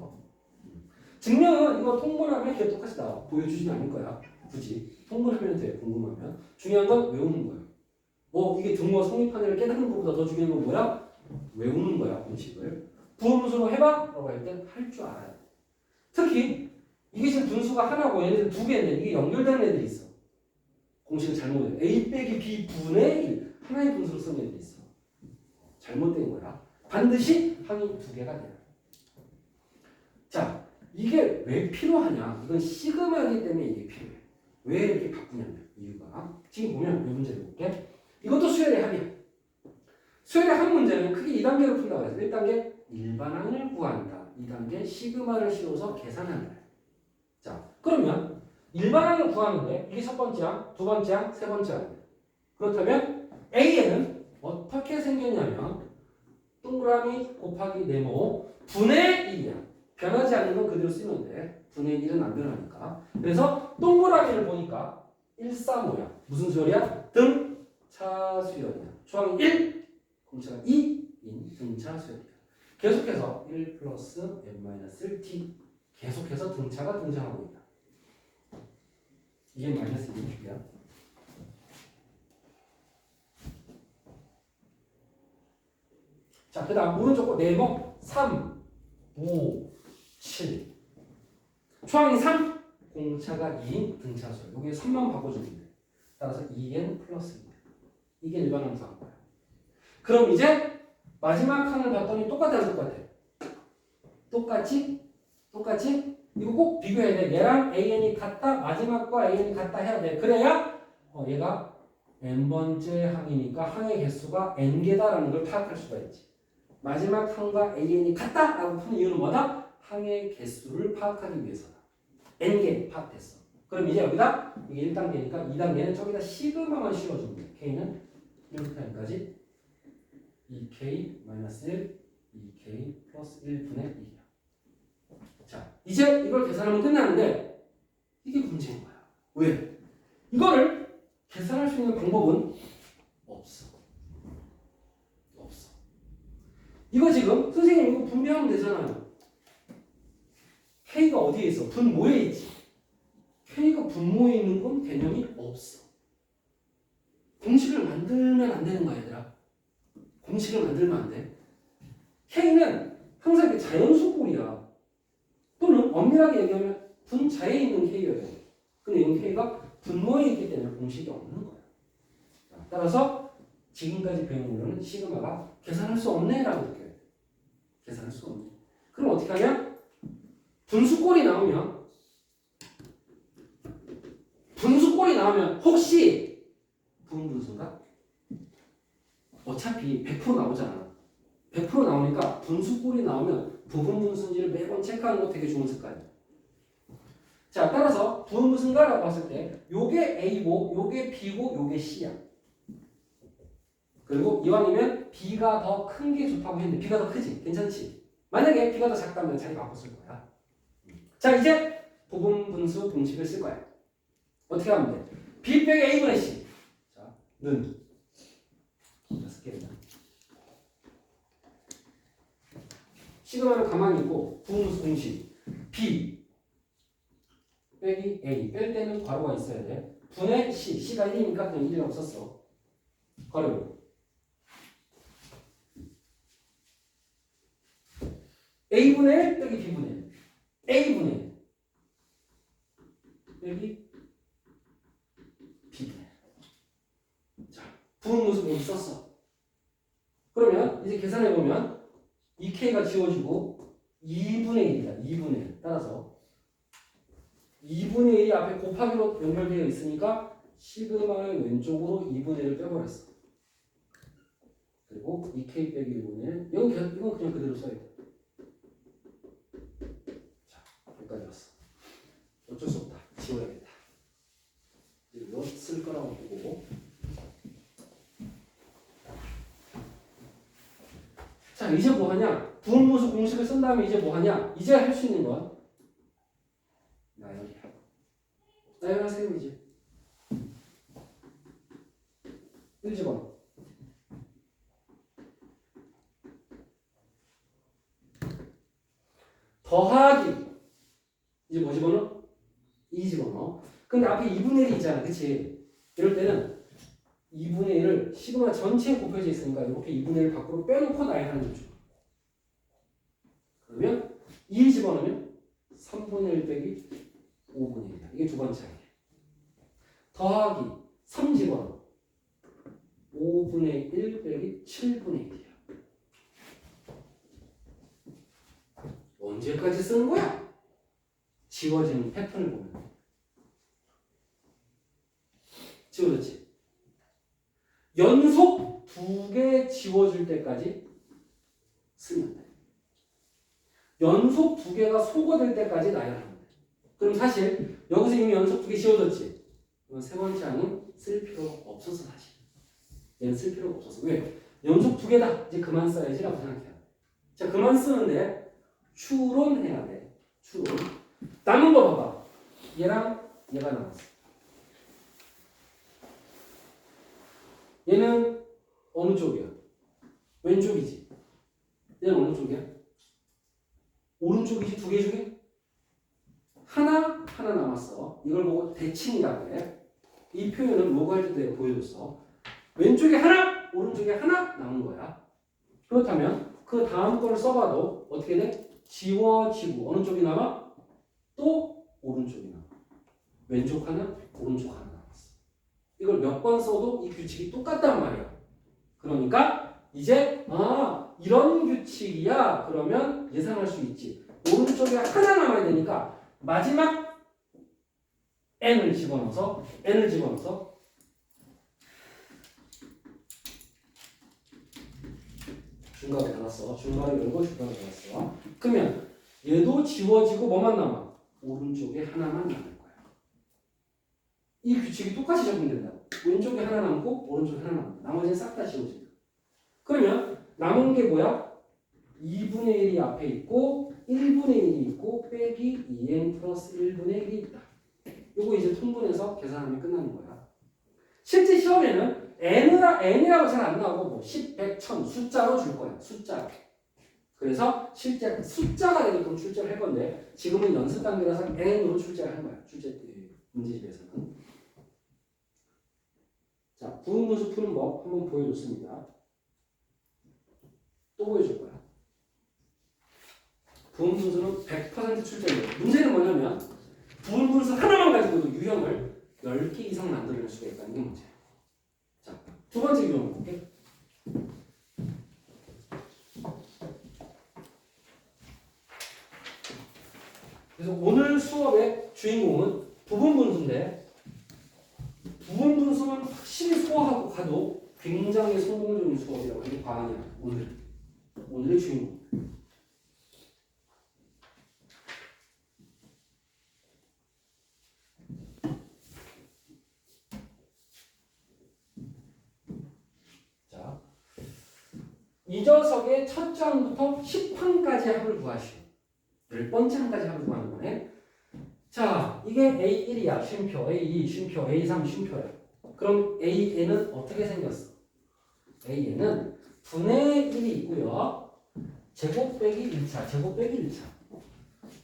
증명은 이거 통분하면 이게 똑같이 나와. 보여주진 않을 거야. 굳이. 통분하면 돼. 궁금하면. 중요한 건 외우는 거야. 뭐 이게 등호 성립하는 걸 깨닫는 것보다 더 중요한 건 뭐야? 외우는 거야. 공식을. 부분분수로 해봐? 라고 할 땐 할 줄 알아야 돼. 특히 이게 지금 분수가 하나고 얘네들 두 개인데 이게 연결되는 애들이 있어. 공식을 잘못해. A 빼기 B 분의 1. 하나의 분수로 쓰는 애들이 있어. 잘못된 거야. 반드시 항이 두 개가 돼요. 자, 이게 왜 필요하냐? 이건 시그마이기 때문에 이게 필요해. 왜 이렇게 바꾸냐면 이유가 지금 보면 이 문제를 볼게. 이것도 수열의 합이야. 수열의 합 문제는 크게 2단계로 푼다고 해서 1단계 일반항을 구한다. 2단계 시그마를 씌워서 계산한다. 자, 그러면 일반항을 구하는데 이게 첫 번째 항, 두 번째 항, 세 번째 항이야. 그렇다면 A에는 어떻게 생겼냐면 동그라미 곱하기 네모 분의 1이야. 변하지 않는 건 그대로 쓰면 돼. 분의 1은 안 변하니까. 그래서 동그라미를 보니까 1, 4, 5야. 무슨 수열이야? 등차 수열이야. 조항 1, 공차가 2인 등차 수열이야. 계속해서 1 플러스 n-t 계속해서 등차가 등장하고 있다. 이게 마이너스 1이야. 자, 그 다음 오른쪽 거 네모 3, 5, 7. 초항이 3, 공차가 2인 등차수. 여기 3만 바꿔주면 돼. 따라서 2n 플러스 2. 이게 일반항 구한 거야. 그럼 이제 마지막 칸을 봤더니 똑같아 안 똑같아? 똑같지? 똑같지? 이거 꼭 비교해야 돼. 얘랑 an이 같다. 마지막과 an이 같다 해야 돼. 그래야 얘가 n번째 항이니까 항의 개수가 n개다라는 걸 파악할 수가 있지. 마지막 항과 an이 같다라고 푸는 이유는 뭐다? 항의 개수를 파악하기 위해서다. n개 파악됐어. 그럼 이제 여기다 이게 1단계니까 2단계는 저기다 시그마만 씌워주면 돼. k는 1부터 n까지 2k-1, 2k 플러스 1분의 1이야. 자, 이제 이걸 계산하면 끝나는데 이게 문제인 거야. 왜? 이거를 계산할 수 있는 방법은 없어. 없어. 이거 지금 선생님 이거 분배하면 되잖아요. K가 어디에 있어? 분모에 있지. K가 분모에 있는 건 개념이 없어. 공식을 만들면 안 되는 거야, 얘들아. 공식을 만들면 안 돼. K는 항상 자연수 꼴이야. 또는 엄밀하게 얘기하면 분자에 있는 K여야 돼. 근데 이건 K가 분모에 있기 때문에 공식이 없는 거야. 따라서 지금까지 배운 거는 시그마가 계산할 수 없네 라고 느껴야 돼. 계산할 수 없네. 그럼 어떻게 하냐? 분수꼴이 나오면 혹시 부분분수인가? 어차피 100% 나오잖아. 100% 나오니까 분수꼴이 나오면 부분분수인지를 매번 체크하는 거 되게 좋은 습관이야. 자, 따라서 부분분수인가라고 봤을 때 요게 A고 요게 B고 요게 C야. 그리고 이왕이면 B가 더 큰 게 좋다고 했는데 B가 더 크지? 괜찮지? 만약에 B가 더 작다면 자리 바꿨을 거야. 자, 이제 부분분수 공식을 쓸 거야. 어떻게 하면 돼? B 빼기 A분의 C. 자, 는 쓸게요. 시그마는 가만히 있고 부분분수 공식 B 빼기 A. 뺄 때는 괄호가 있어야 돼. 분의 C. C가 1이니까 그냥 1이라고 썼어. 괄호. A분의 1 빼기 B분의 1. A분의 1 빼기 B분의 1. 자, 부은 모습 여기 썼어. 그러면 이제 계산해보면 2K가 지워지고 2분의 1이다. 2분의 1. 따라서 2분의 1이 앞에 곱하기로 연결되어 있으니까 시그마의 왼쪽으로 2분의 1을 빼버렸어. 그리고 2K 빼기 1분의 1. 이건 그냥 그대로 써야 돼. 자, 여기까지 왔어. 어쩔 수 없다. 지워야겠다. 이거 쓸 거라고 보고. 자, 이제 뭐 하냐? 부분모수 공식을 쓴 다음에 이제 뭐 하냐? 이제 할 수 있는 건 나열이야. 나열하세요, 이제. 1집어넣어. 더하기. 이제 뭐 집어넣어? 2 집어넣어. 근데 앞에 2분의 1이 있잖아. 그치? 이럴 때는 2분의 1을 시그마 전체에 곱해져 있으니까 이렇게 2분의 1 밖으로 빼놓고 나열하는 거죠. 그러면 2 집어넣으면 3분의 1 빼기 5분의 1이다. 이게 두 번째 항이에요. 더하기 3 집어넣어. 5분의 1 빼기 7분의 1이야. 언제까지 쓰는 거야? 지워지는 패턴을 보면. 지워졌지? 연속 2개 지워줄 때까지 쓰면 돼. 연속 2개가 소거될 때까지 나열하면 돼. 그럼 사실 여기서 이미 연속 2개 지워졌지? 그럼 세 번째 항은 쓸 필요가 없어서 사실. 얘는 쓸 필요가 없어서. 왜? 연속 2개다. 이제 그만 써야지라고 생각해요. 자, 그만 쓰는데 추론해야 돼. 추론. 남은 거 봐봐. 얘랑 얘가 남았어. 얘는 어느 쪽이야? 왼쪽이지. 얘는 어느 쪽이야? 오른쪽이지. 2개 중에 하나 남았어. 이걸 보고 대칭이라고 해. 이 표현은 로그 할 때 보여줬어. 왼쪽에 하나, 오른쪽에 하나 남은 거야. 그렇다면 그 다음 거를 써봐도 어떻게 돼? 지워지고 어느 쪽이 남아? 또 오른쪽이 남아. 왼쪽 하나, 오른쪽 하나 남았어. 이걸 몇 번 써도 이 규칙이 똑같단 말이야. 그러니까 이제 이런 규칙이야. 그러면 예상할 수 있지. 오른쪽에 하나 남아야 되니까 마지막 n을 집어넣어서 중간에 닫았어. 중간에 열고 중간에 닫았어. 그러면 얘도 지워지고 뭐만 남아? 오른쪽에 하나만 남을 거야. 이 규칙이 똑같이 적용된다고. 왼쪽에 하나 남고 오른쪽에 하나 남고 나머지는 싹 다 지워진다. 그러면 남은 게 뭐야? 2분의 1이 앞에 있고 1분의 1이 있고 빼기 2n 플러스 1분의 1이 있다. 요거 이제 통분해서 계산하면 끝나는 거야. 실제 시험에는 n이라고 잘 안 나오고 뭐 10, 100, 1000 숫자로 줄 거야. 숫자로. 그래서 실제 숫자가 되게끔 출제를 할 건데 지금은 연습 단계라서 n으로 출제를 한 거야. 문제집에서는. 자, 부분분수 푸는 법 한번 보여줬습니다. 또 보여줄 거야. 부분분수는 100% 출제예요. 문제는 뭐냐면 부분분수 하나만 가지고도 유형을 10개 이상 만들어낼 수가 있다는 게 문제예요. 자, 두 번째 유형 볼게. 그래서 오늘 수업의 주인공은 부분분수인데 부분분수만 확실히 소화하고 가도 굉장히 성공적인 수업이라고 하는 과언이야. 오늘의 주인공. 자, 이 녀석의 첫 장부터 10항까지 합을 구하시오. 10번째 항까지 합을 구하는 거네. 자, 이게 A1이야. 쉼표. A2 쉼표. A3 쉼표야. 그럼 AN은 어떻게 생겼어? AN은 분의 1이 있고요. 제곱 빼기 1차. 제곱 빼기 1차.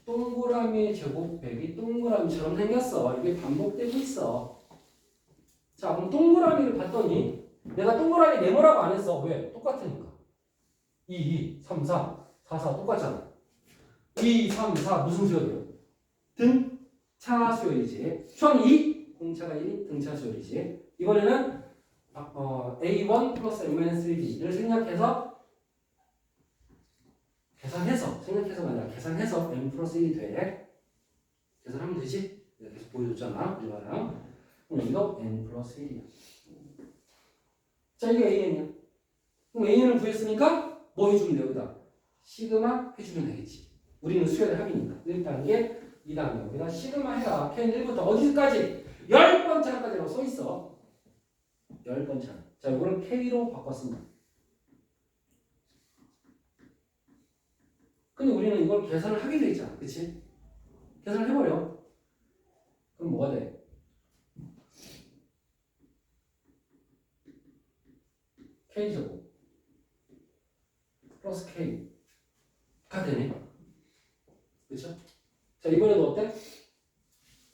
동그라미의 제곱 빼기 동그라미처럼 생겼어. 이게 반복되고 있어. 자, 그럼 동그라미를 봤더니 내가 동그라미 네모라고 안 했어. 왜? 똑같으니까. 2, 2, 3, 4, 4, 4 똑같잖아. 2, 3, 4 무슨 수열이요? 등차 수열이지. 총 2, 공차가 1인 등차 수열이지. 이번에는 A1 플러스 M-3B를 생략해서 생략해서가 아니라 계산해서 M 플러스 1이 돼. 계산하면 되지? 내가 계속 보여줬잖아. 이거랑. 그럼 여기도 N 플러스 1이야. 자, 이게 AN이야. 그럼 AN을 구했으니까 뭐 해주면 돼, 여기다? 시그마 해주면 되겠지. 우리는 수열의 합이니까. 1단계, 2단계. 여기다 시그마 해라. K는 1부터 어디까지? 10번째 한까지라고 써있어. 10번째. 자, 이거를 K로 바꿨습니다. 근데 우리는 이걸 계산을 하게 돼 있잖아. 그치? 계산을 해버려. 그럼 뭐가 돼? K제곱 플러스 K가 되네. 그쵸? 자, 이번에도 어때?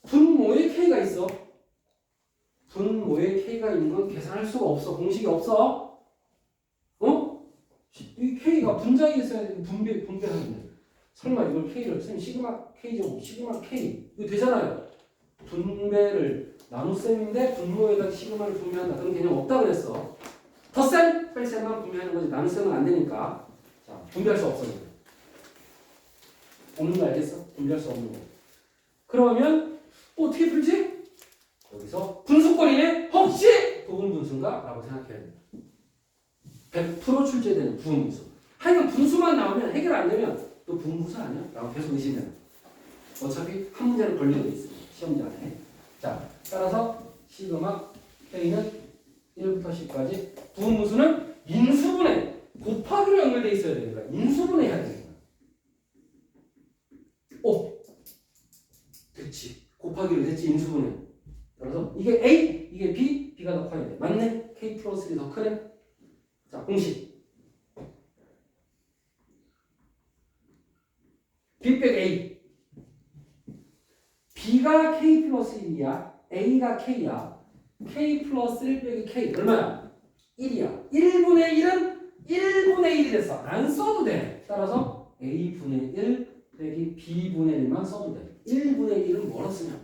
분모에 K가 있어. 분모에 K가 있는 건 계산할 수가 없어. 공식이 없어. 어? 이 K가 분자에 있어야 되는 분배하는데. 설마 이걸 K를 선생님 시그마 K제곱 시그마 K 이거 되잖아요. 분배를 나눗셈인데 분모에다 시그마를 분배한다. 그런 개념 없다 그랬어. 덧셈, 뺄셈만 분배하는 거지. 나눗셈은 안 되니까. 자, 분배할 수 없어. 없는 거 알겠어? 분배할 수 없는 거. 그러면 어떻게 풀지? 여기서 분수꼴이네? 혹시 부분분수인가? 라고 생각해야 돼. 100% 출제되는 부분분수. 하여간 분수만 나오면 해결 안 되면 너 부분분수 아니야? 라고 계속 의심해. 어차피 한 문제는 걸리게 돼 있어. 시험장에. 자, 따라서 시그마 K는 1부터 10까지 부분분수는 인수분해 곱하기로 연결돼 있어야 되는 거야. 인수분해 해야 되는 거야. 오! 됐지. 곱하기로 됐지. 인수분해. 따라서 이게 A, 이게 B, B가 더 커야 돼. 맞네? K 플러스 1이 더 크네? 자, 공식. B 빼기 A. B가 K 플러스 1이야. A가 K야. K 플러스 1 빼기 K. 얼마야? 1이야. 1분의 1은 1분의 1이 됐어. 안 써도 돼. 따라서 A분의 1 빼기 B분의 1만 써도 돼. 1분의 1은 뭐로 쓰냐?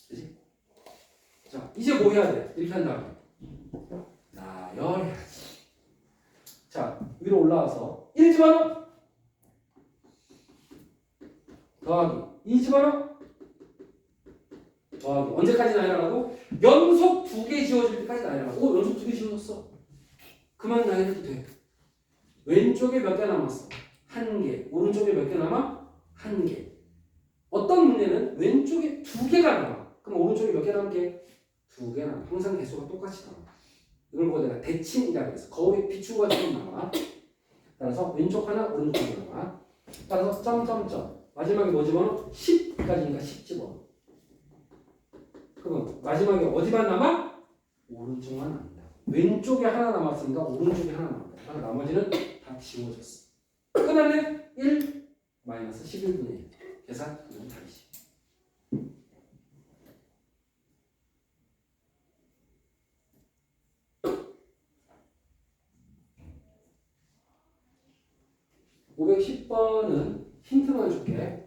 그치? 자, 이제 뭐 해야 돼? 이렇게 한 다음에. 나열해야지. 자, 위로 올라와서 1 집어넣어. 더하기 2 집어넣어. 더하기 언제까지 나열하라고? 연속 2개 지워질 때까지 나열하라고. 연속 2개 지워졌어. 그만 나열해도 돼. 왼쪽에 몇 개 남았어? 1개. 오른쪽에 몇 개 남아? 1개. 어떤 문제는 왼쪽에 2개가 남아. 그럼 오른쪽에 몇 개 남게? 2개 남아. 항상 개수가 똑같이 남아. 이걸 보고 내가 대칭이라고 해서 거울에 비추고 가지고 남아. 따라서 왼쪽 하나, 오른쪽 하나 남아. 따라서 점점점. 마지막에 뭐 집어넣어? 10까지니까 10 집어넣어. 그럼 마지막에 어디만 남아? 오른쪽만 남는다. 왼쪽에 하나 남았으니까 오른쪽에 하나 남았다. 그래서 나머지는 다 지워졌어. 끝났네? 1 마이너스 11분의 1. 계산 그럼 다르지. (510번은) 힌트만 줄게.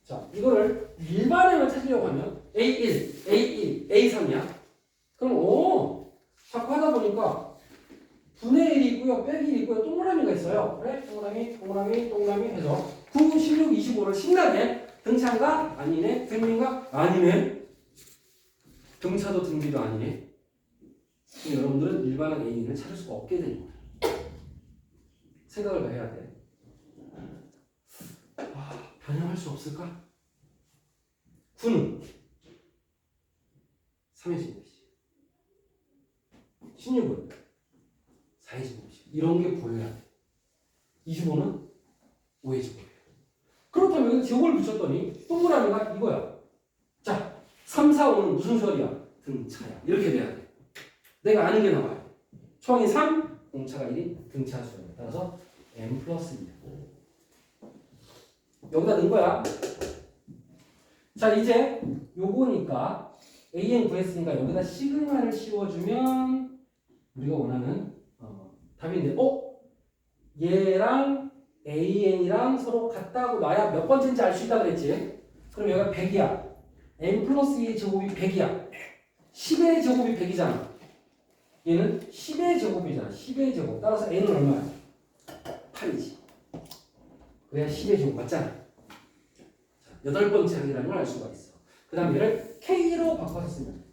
자, 이거를 일반행을 찾으려고 하면 A1, A1, A3이야. 그럼 자꾸 하다 보니까 분의 1이 있고요, 빼기 1이 있고요, 동그라미가 있어요. 그래? 동그라미 해서 9, 16, 25를 신나게 등차인가? 아니네. 등비인가? 아니네. 등차도 등비도 아니네. 그럼 여러분들은 일반항 A를 찾을 수가 없게 되는 거야. 생각을 더 해야 돼. 변형할 수 없을까? 9는 3의 제곱이지. 16은 4의 제곱이지. 이런 게 보여야 돼. 25는 5의 제곱이야. 그렇다면 제곱을 붙였더니 동그라미가 이거야. 자, 3, 4, 5는 무슨 수열이야? 등차야. 이렇게 돼야 돼. 내가 아는 게 나와요. 초항이 3, 공차가 1인 등차 수열이야. 따라서 M 플러스 2야. 여기다 넣은 거야. 자, 이제 요거니까 AN 구했으니까 여기다 시그마를 씌워주면 우리가 원하는 답인데, 얘랑 AN이랑 서로 같다고 놔야 몇 번째인지 알 수 있다 그랬지? 그럼 여기가 100이야. n 플러스 2의 제곱이 100이야. 10의 제곱이 100이잖아. 얘는 10의 제곱이잖아. 10의 제곱. 따라서 n은 얼마야? 8이지. 그래야 10의 제곱 맞잖아. 자, 8번째 항이라는 걸 알 수가 있어. 그 다음 얘를 K로 바꿔서 쓰면 돼.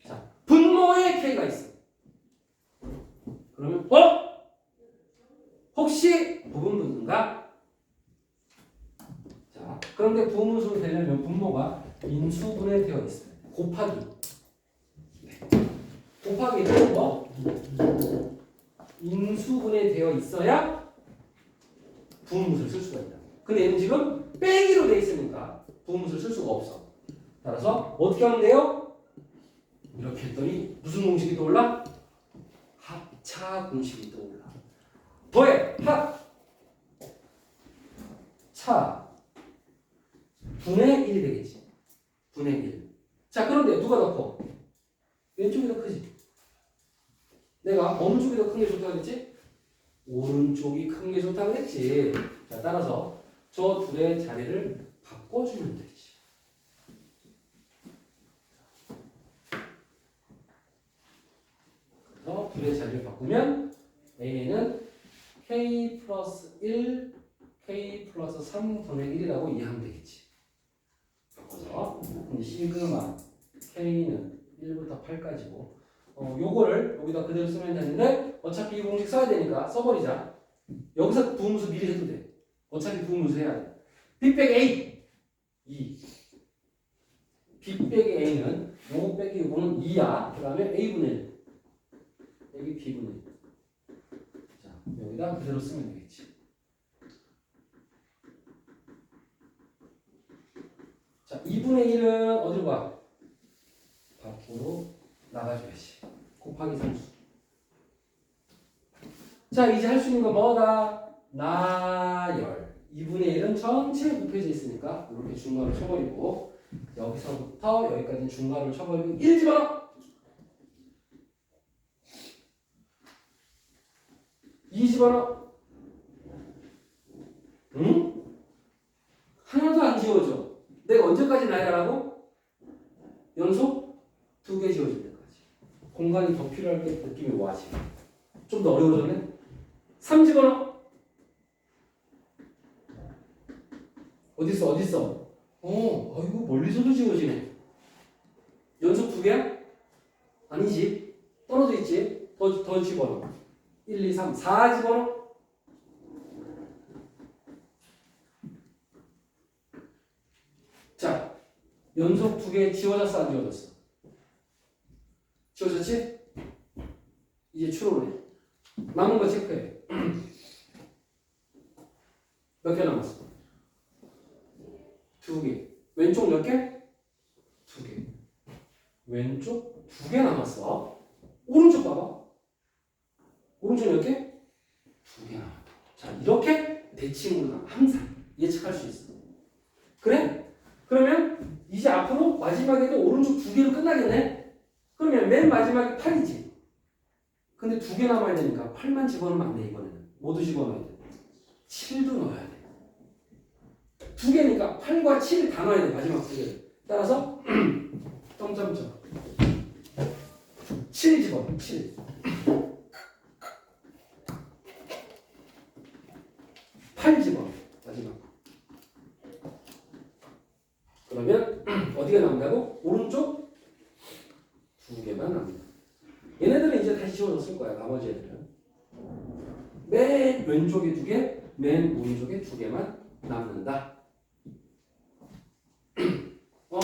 자, 분모에 K가 있어. 그러면 혹시 부분분수인가? 자, 그런데 부분분수 되려면 분모가 인수분해 되어 있어요. 곱하기. 곱하기는 뭐? 인수분해 되어 있어야 부분분수를 쓸 수가 있다. 근데 얘는 지금 빼기로 되어 있으니까 부분분수를 쓸 수가 없어. 따라서 어떻게 하면 돼요? 이렇게 했더니 무슨 공식이 떠올라? 합차 공식이 떠올라. 더해 합 차 분의 1이 되겠지. 분의 1. 자, 그런데 누가 더 커? 왼쪽이 더 크지. 내가 어느 쪽이 더 큰 게 좋다고 했지? 오른쪽이 큰 게 좋다고 했지. 자, 따라서 저 둘의 자리를 바꿔주면 되지. 그래서 둘의 자리를 바꾸면 A는 K 플러스 1, K 플러스 3분의 1이라고 이해하면 되겠지. 바꿔서 이제 시그마 K는 1부터 8까지고 요거를 여기다 그대로 쓰면 되는데 어차피 이 공식 써야 되니까 써버리자. 여기서 부분수 미리 해도 돼. 어차피 부분수 해야 돼. B 빼기 A 2. B 빼기 A는 5 빼기 5는 2야. 그 다음에 A분의 1 빼기 B분의 1. 자, 여기다 그대로 쓰면 되겠지. 자, 2분의 1은 어디로 가? 밖으로 나가줘야지. 곱하기 3수. 자, 이제 할 수 있는 건 뭐다? 나열. 2분의 1은 전체 곱해져 있으니까 이렇게 중괄호 쳐버리고 여기서부터 여기까지는 중괄호를 쳐버리고 1 집어넣어! 2 집어넣어! 응? 하나도 안 지워져. 내가 언제까지 나열하라고? 연속 2개 지워질 때까지. 공간이 더 필요할 때 느낌이 와지. 좀 더 어려워졌네? 3 집어넣어. 어딨어? 아이고 멀리서도 지워지네. 연속 2개야? 아니지. 떨어져 있지? 더 집어넣어. 1, 2, 3, 4 집어넣어. 자, 연속 2개 지워졌어, 안 지워졌어? 지워졌지? 이제 추론해. 남은 거 체크해. 몇 개 남았어? 2개. 왼쪽 몇 개? 2개. 왼쪽 2개 남았어. 오른쪽 봐봐. 오른쪽 몇 개? 2개 남았다. 자, 이렇게 대칭으로 항상 예측할 수 있어. 그래? 그러면 이제 앞으로 마지막에도 오른쪽 2개로 끝나겠네? 그러면 맨 마지막에 8이지. 근데 2개 남아야 되니까 8만 집어넣으면 안 돼, 이번에는. 모두 집어넣어야 돼. 7도 넣어야 돼. 2개니까 8과 7을 다 넣어야 돼, 마지막 2개를. 따라서 점점점 7 집어넣어, 7. 8 집어넣어, 마지막. 그러면 어디가 남는다고? 오른쪽 2개만 남는다. 얘네들은 이제 다시 지워졌을 거야, 나머지 애들은. 맨 왼쪽에 2개, 맨 오른쪽에 2개만 남는다.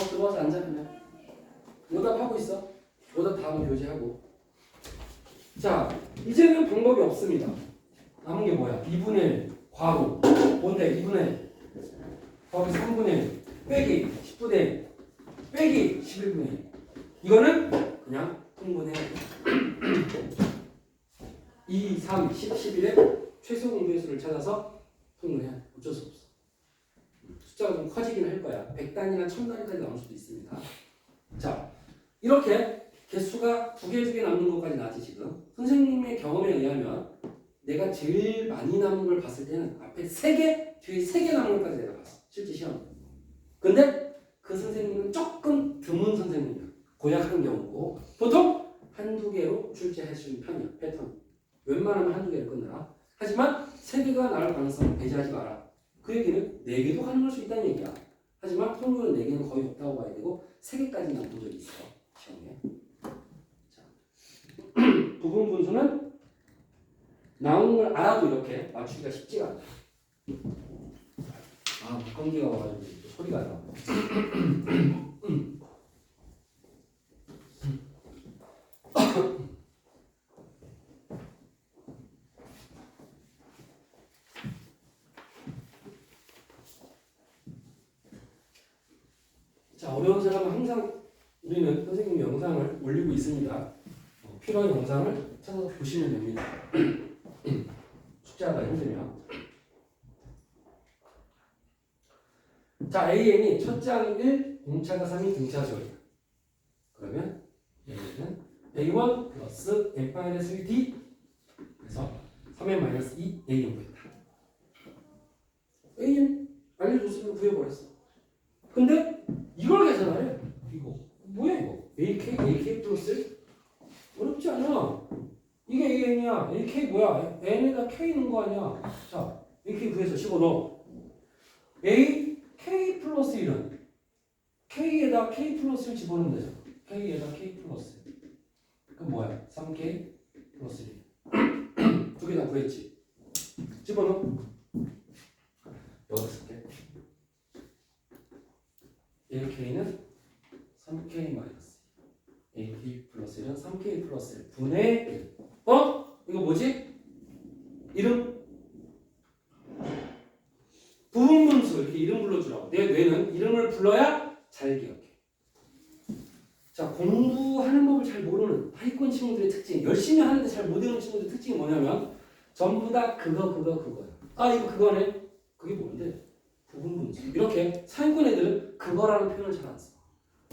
들어와서 앉아, 그냥. 오답하고 있어. 오답 다음에 교재하고. 자, 이제는 방법이 없습니다. 남은 게 뭐야? 2분의 1, 괄호. 뭔데? 2분의 1. 곱하기 3분의 1. 빼기 10분의 1. 빼기 11분의 1. 이거는 그냥 통분해야 돼. 2, 3, 10, 11의 최소 공배수를 찾아서 통분해야 돼. 어쩔 수 없어. 숫자가 좀 커지긴 할 거야. 100단위나 1000단위까지 나올 수도 있습니다. 자, 이렇게 개수가 두 개 남는 것까지 나지 지금. 선생님의 경험에 의하면 내가 제일 많이 남은 걸 봤을 때는 앞에 3개, 뒤에 3개 남은 것까지 내가 봤어. 실제 시험. 근데 그 선생님은 조금 드문 선생님이야. 고약한 경우고 보통 한두 개로 출제할 수 있는 편이야. 패턴. 웬만하면 한두 개를 끝내라. 하지만 3개가 나올 가능성을 배제하지 마라. 그 얘기는 4개도 가능할 수 있다는 얘기야. 하지만 확률은 4개는 거의 없다고 봐야 되고 3개까지 난 본 적이 있어. 시험에. 자, 부분 분수는 나오는 걸 알아도 이렇게 맞추기가 쉽지가 않다. 아, 감기가 와가지고 소리가 안 나. 자, 어려운 사람은 항상 우리는 선생님 영상을 올리고 있습니다. 필요한 영상을 찾아서 보시면 됩니다. 숙제하다 힘들면. 자, AN이 첫 장 1, 공차가 3이 등차 지원이야. 그러면 얘는 A1 플러스 N-1D 그래서 3N-2 AN이다. AN 알려줬으면 구해버렸어. 근데 이걸 계산하래. 이거 뭐야 이거? AK 플러스 어렵지 않아. 이게 AN이야. AK 뭐야? N에다 K 넣은 거 아니야. 자, AK 구해서 15 넣어. K 플러스 1은 K에다 K 플러스를 집어넣으면 되죠. K에다 K 플러스. 그럼 뭐야? 3K 플러스 1. 두 개 다 구했지. 집어넣어. 여기다 쓸게. 1K는 3K 마이너스 2. 플러스 1은 3K 플러스 1 분의 1. 이거 뭐지? 이름? 부분분수 이렇게 이름 불러주라고. 내 뇌는 이름을 불러야 잘 기억해. 자, 공부하는 법을 잘 모르는 하위권 친구들의 특징, 열심히 하는데 잘 못 외우는 친구들의 특징이 뭐냐면 전부 다 그거야. 아, 이거 그거네. 그게 뭔데? 부분분수. 이렇게 상위권 애들은 그거라는 표현을 잘 안 써.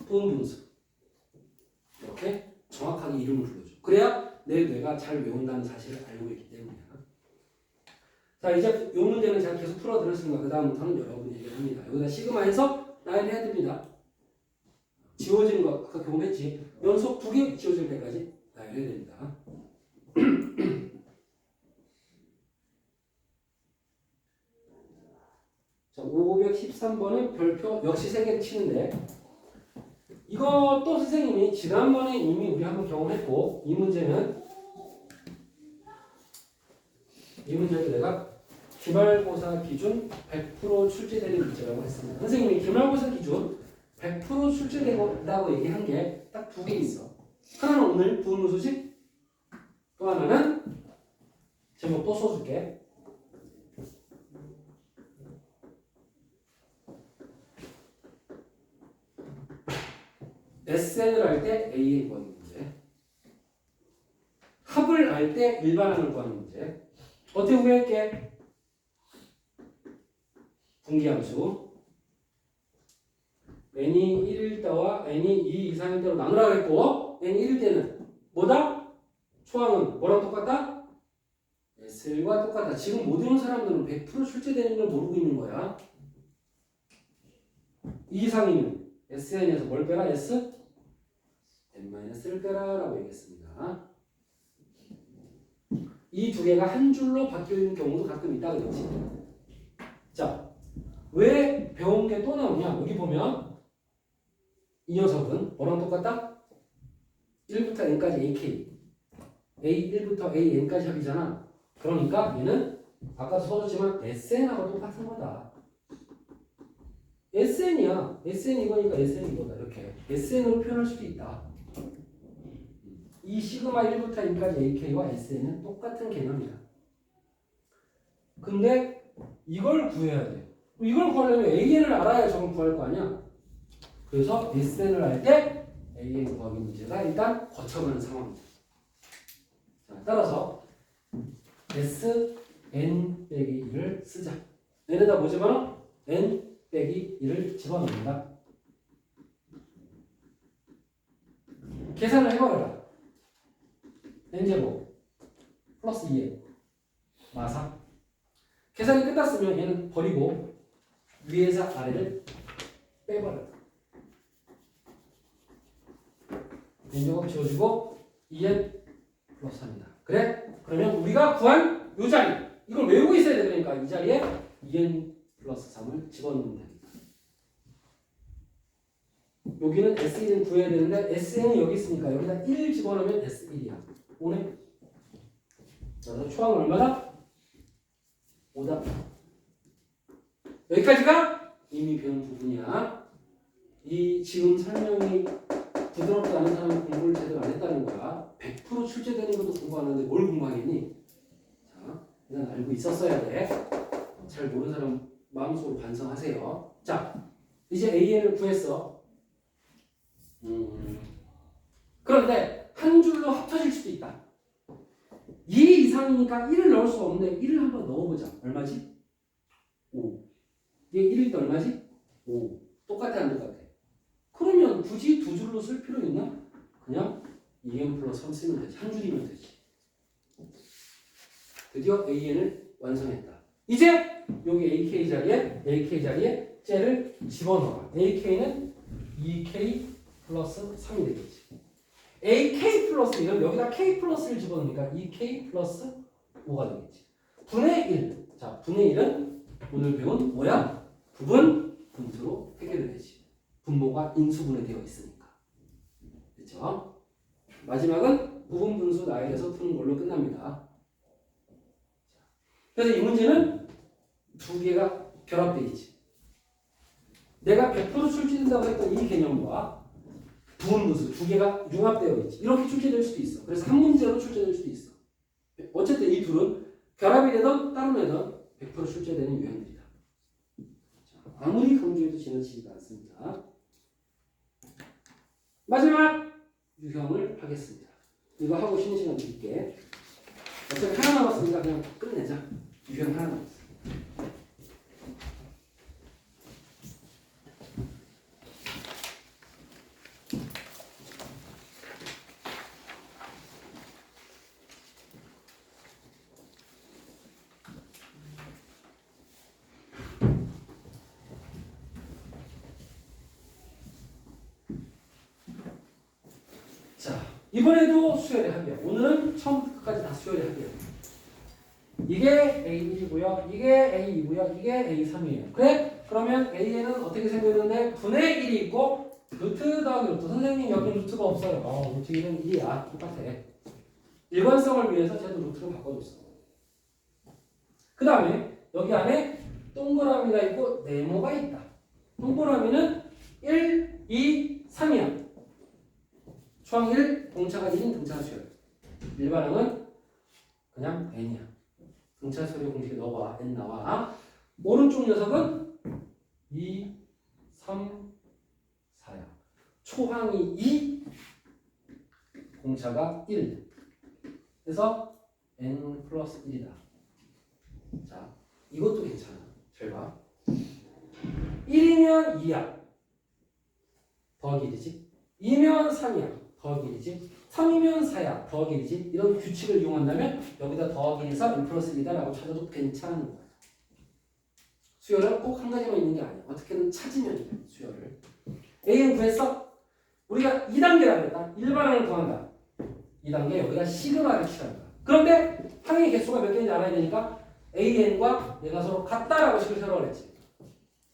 부분분수. 이렇게 정확하게 이름을 불러줘. 그래야 내 뇌가 잘 외운다는 사실을 알고 있기 때문이야. 자, 이제 이 문제는 제가 계속 풀어드렸으니까 그 다음부터는 여러분이 얘기를 합니다. 여기다 시그마에서 라인 해야 됩니다. 지워지는 거 아까 경험했지. 연속 2개 지워질 때까지 라인 해야 됩니다. 자, 513번은 별표 역시 3개를 치는데 이것도 선생님이 지난번에 이미 우리 한번 경험했고 이 문제도 내가 기말고사 기준 100% 출제되는 문제라고 했습니다. 선생님이 기말고사 기준 100% 출제된다고 얘기한 게 딱 2개 있어. 하나는 오늘 부분분수식, 또 하나는 제목 또 써줄게. SN을 할 때 A의 구하는 문제, 합을 알 때 일반항을 구하는 문제. 어떻게 구할게? 분기함수 n이 1일 때와 n이 2 이상일 때로 나누라고 했고 n이 1일 때는 뭐다? 초항은 뭐랑 똑같다? SL과 똑같다. 지금 못 외운 사람들은 100% 출제되는 걸 모르고 있는 거야. 2 이상이면 SN에서 뭘 빼라? S? n-를 빼라라고 얘기했습니다. 이 두 개가 한 줄로 바뀌어 있는 경우도 가끔 있다 그랬지. 자, 왜 배운 게 또 나오냐? 여기 보면 이 녀석은 뭐랑 똑같다? 1부터 n까지 AK, A1부터 AN까지 합이잖아. 그러니까 얘는 아까도 써줬지만 SN하고 똑같은 거다. SN이야. SN 이거니까 SN 이거다. 이렇게 SN으로 표현할 수도 있다. 이 시그마 1부터 n까지 AK와 SN은 똑같은 개념이다. 근데 이걸 구해야 돼. 이걸 구하려면 AN을 알아야 저걸 구할 거 아니야. 그래서 SN을 할 때 AN 구하기 문제가 일단 거쳐가는 상황입니다. 자, 따라서 SN 빼기 1을 쓰자. n에다 뭐 집어넣어? n 빼기 1을 집어넣는다. 계산을 해버려라. n제곱 플러스 2n 마사. 계산이 끝났으면 얘는 버리고 위에서 아래를 빼버려. n제곱 지워주고 2n 플러스 3이다. 그래? 그러면 우리가 구한 이 자리, 이걸 외우고 있어야 돼. 그러니까 이 자리에 2n 플러스 3을 집어넣으면 됩니다. 여기는 S1은 구해야 되는데 SN이 여기 있으니까 여기다 1 집어넣으면 S1이야. 오네? 그래서 초항은 얼마다? 5다. 여기까지가 이미 배운 부분이야. 이 지금 설명이 부드럽지 않은 사람은 공부를 제대로 안 했다는 거야. 100% 출제되는 것도 공부 안 하는데 뭘 공부하겠니? 자, 일단 알고 있었어야 돼. 잘 모르는 사람 마음속으로 반성하세요. 자, 이제 AN을 구했어. 그런데 한 줄로 합쳐질 수도 있다. 2 이상이니까 1을 넣을 수 없는데 1을 한번 넣어보자. 얼마지? 5. 이게 1일 때 얼마지? 5. 똑같아 안 똑같아? 그러면 굳이 두 줄로 쓸 필요 있나? 그냥 2n 플러스 3 쓰면 되지. 한 줄이면 되지. 드디어 AN을 완성했다. 이제 여기 AK 자리에 쟤를 집어넣어. AK는 2K 플러스 3이 되겠지. AK 플러스 1은 여기다 K 플러스를 집어넣으니까 2K 플러스 5가 되겠지. 분의 1. 자, 분의 1은 오늘 배운 뭐야? 부분 분수로 해결이 되지. 분모가 인수분해 되어 있으니까. 그렇죠? 마지막은 부분 분수 나열해서 푸는 걸로 끝납니다. 그래서 이 문제는 두 개가 결합되어 있지. 내가 100% 출제된다고 했던 이 개념과 부분 분수 두 개가 융합되어 있지. 이렇게 출제될 수도 있어. 그래서 한 문제로 출제될 수도 있어. 어쨌든 이 둘은 결합이 되든 따로 내든 100% 출제되는 유형들이다. 아무리 강조해도 지나치지가 않습니다. 마지막 유형을 하겠습니다. 이거 하고 쉬는 시간 드릴게. 어차피 하나 남았으니까 그냥 끝내자. 유형 하나 남았어. 자, 이번에도 수열의 합이야. 오늘은 처음부터 끝까지 다 수열의 합이야. 이게 A1이고요. 이게 A2고요. 이게 A3이에요. 그래? 그러면 A에는 어떻게 생겼는데 분의 1이 있고 루트 더하기 루트. 선생님 여기 루트가 없어요. 루트 1은 1이야. 똑같아. 일관성을 위해서 쟤도 루트로 바꿔줬어. 그 다음에 여기 안에 동그라미가 있고 네모가 있다. 동그라미는 1, 2, 3이야. 초항 1, 공차가 1인 등차 수열. 일반항은 그냥 n이야. 등차 수열의 공식에 넣어봐. n 나와. 오른쪽 녀석은 2, 3, 4야. 초항이 2, 공차가 1. 그래서 n 플러스 1이다. 자, 이것도 괜찮아. 잘 봐. 1이면 2야. 더하기 1이지. 2면 3이야. 더하기 1이지. 3이면 4야. 더하기 1이지. 이런 규칙을 이용한다면 여기다 더하기 해서 n 플러스 1이다 라고 찾아도 괜찮은 거야. 수열은 꼭 한 가지만 있는 게 아니야. 어떻게든 찾으면 돼. 수열을. A는 구했어? 우리가 2단계라고 했다. 일반항을 구한다. 2단계 여기다 시그마를 칠한 거야. 그런데 항의 개수가 몇 개인지 알아야 되니까 AN과 얘가 서로 같다라고 식을 세우라고 했지.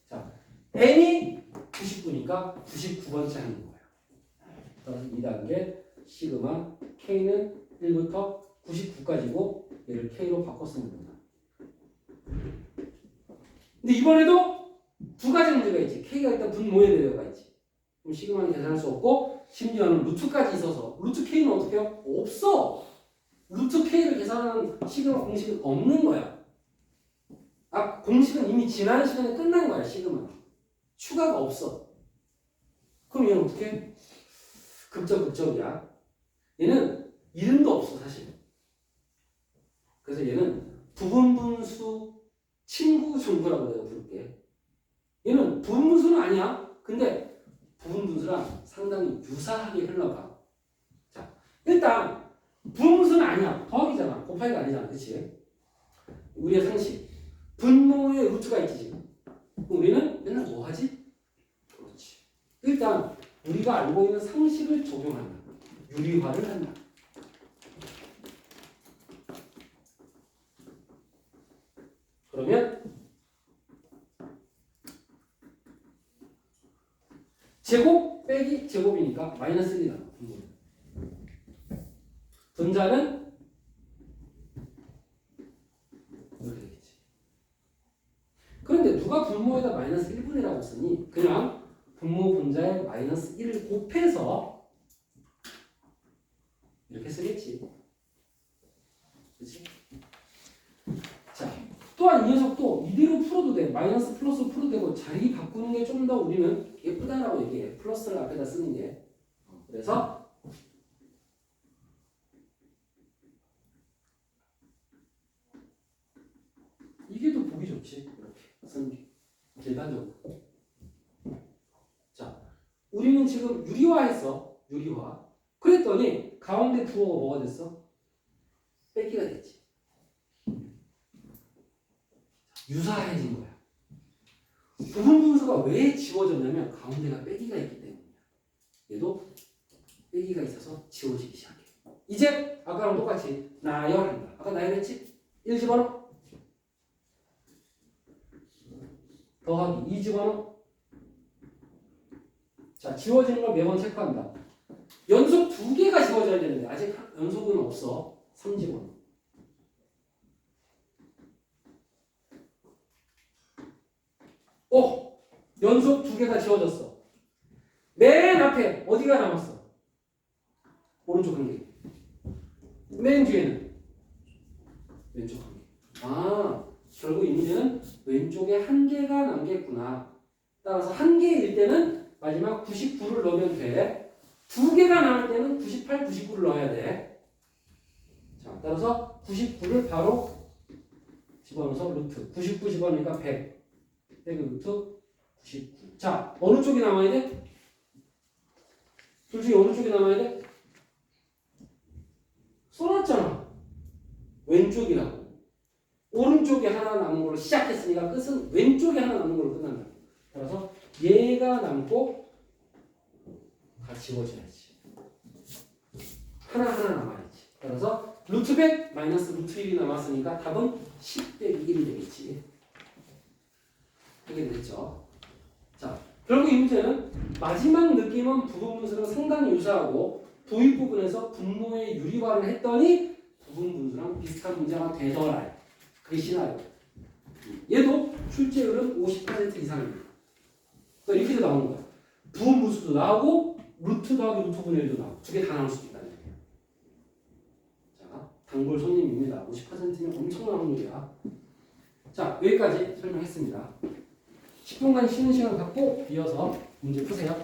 자, N이 99니까 99번째 항인 거야. 그래서 2단계 시그마 K는 1부터 99까지고 얘를 K로 바꿔 쓰는 겁니다. 근데 이번에도 두 가지 문제가 있지. K가 일단 분모에 내려가 있지. 그럼 시그마는 계산할 수 없고 심지어는 루트까지 있어서 루트 K는 어떻게 해요? 없어. 루트 K를 계산하는 시그마 공식은 없는 거야. 아, 공식은 이미 지난 시간에 끝난 거야. 시그마. 추가가 없어. 그럼 얘는 어떻게 해? 극적이야. 얘는 이름도 없어 사실. 그래서 얘는 부분분수 친구 정도라고 내가 부를게. 얘는 부분분수는 아니야. 근데 부분분수랑 상당히 유사하게 흘러가. 일단 분수는 아니야. 더하기잖아. 곱하기가 아니잖아. 그치? 우리의 상식. 분모의 루트가 있지 지금. 그럼 우리는 맨날 뭐 하지? 그렇지. 일단 우리가 알고 있는 상식을 적용한다. 유리화를 한다. 그러면 제곱 빼기 제곱이니까 마이너스 1이 나와. 분자는 이렇게 되겠지. 그런데 누가 분모에다 마이너스 1분이라고 쓰니? 그냥 분모 분자에 마이너스 1을 곱해서 이렇게 쓰겠지. 그렇지? 자, 또한 이 녀석도 이대로 풀어도 돼. 마이너스 플러스 풀어도 되고 자리 바꾸는 게 좀 더 우리는 예쁘다라고 얘기해. 플러스를 앞에다 쓰는 게. 그래서 이게 더 보기 좋지. 이렇게 쓰는 게 일반적으로. 자, 우리는 지금 유리화했어. 유리화. 그랬더니 가운데 부호가 뭐가 됐어? 빼기가 됐지. 유사해진 거야. 부분 분수가 왜 지워졌냐면 가운데가 빼기가 있기 때문이야. 얘도 빼기가 있어서 지워지기 시작해. 이제 아까랑 똑같이 나열한다. 아까 나열했지? 1 집어넣어. 더하기 2 집어넣어. 자, 지워지는 걸 매번 체크한다. 연속 2개가 지워져야 되는데 아직 연속은 없어. 3 집어넣어. 연속 2개가 지워졌어. 맨 앞에 어디가 남았어? 오른쪽 한 개. 맨 뒤에는 왼쪽 한 개. 아, 결국 이 문제는 왼쪽에 한 개가 남겠구나. 따라서 한 개일 때는 마지막 99를 넣으면 돼. 2개가 남을 때는 98, 99를 넣어야 돼. 자, 따라서 99를 바로 집어넣어서 루트. 99 집어넣으니까 100. 빼기 루트 99. 자, 어느 쪽이 남아야 돼? 둘 중에 어느 쪽이 남아야 돼? 써놨잖아. 왼쪽이라고. 오른쪽에 하나 남은 걸로 시작했으니까 끝은 왼쪽에 하나 남는 걸로 끝난다. 따라서 얘가 남고 다 지워져야지. 하나하나 남아야지. 따라서 루트 100 마이너스 루트 1이 남았으니까 답은 10 빼기 1이 되겠지. 그게 됐죠. 자, 결국 이 문제는 마지막 느낌은 부분 분수랑 상당히 유사하고 도입 부분에서 분모의 유리화를 했더니 부분 분수랑 비슷한 문제가 되더라. 그게 시나리오. 얘도 출제율은 50% 이상입니다. 그러니까 이렇게 나오는 거야. 부분 분수도 나오고 루트 더하기 루트 분의 1도 나오고 두 개 다 나올 수도 있다는 얘기예요. 자, 단골 손님입니다. 50%면 엄청난 확률이야. 자, 여기까지 설명했습니다. 10분간 쉬는 시간 갖고 이어서 문제 푸세요.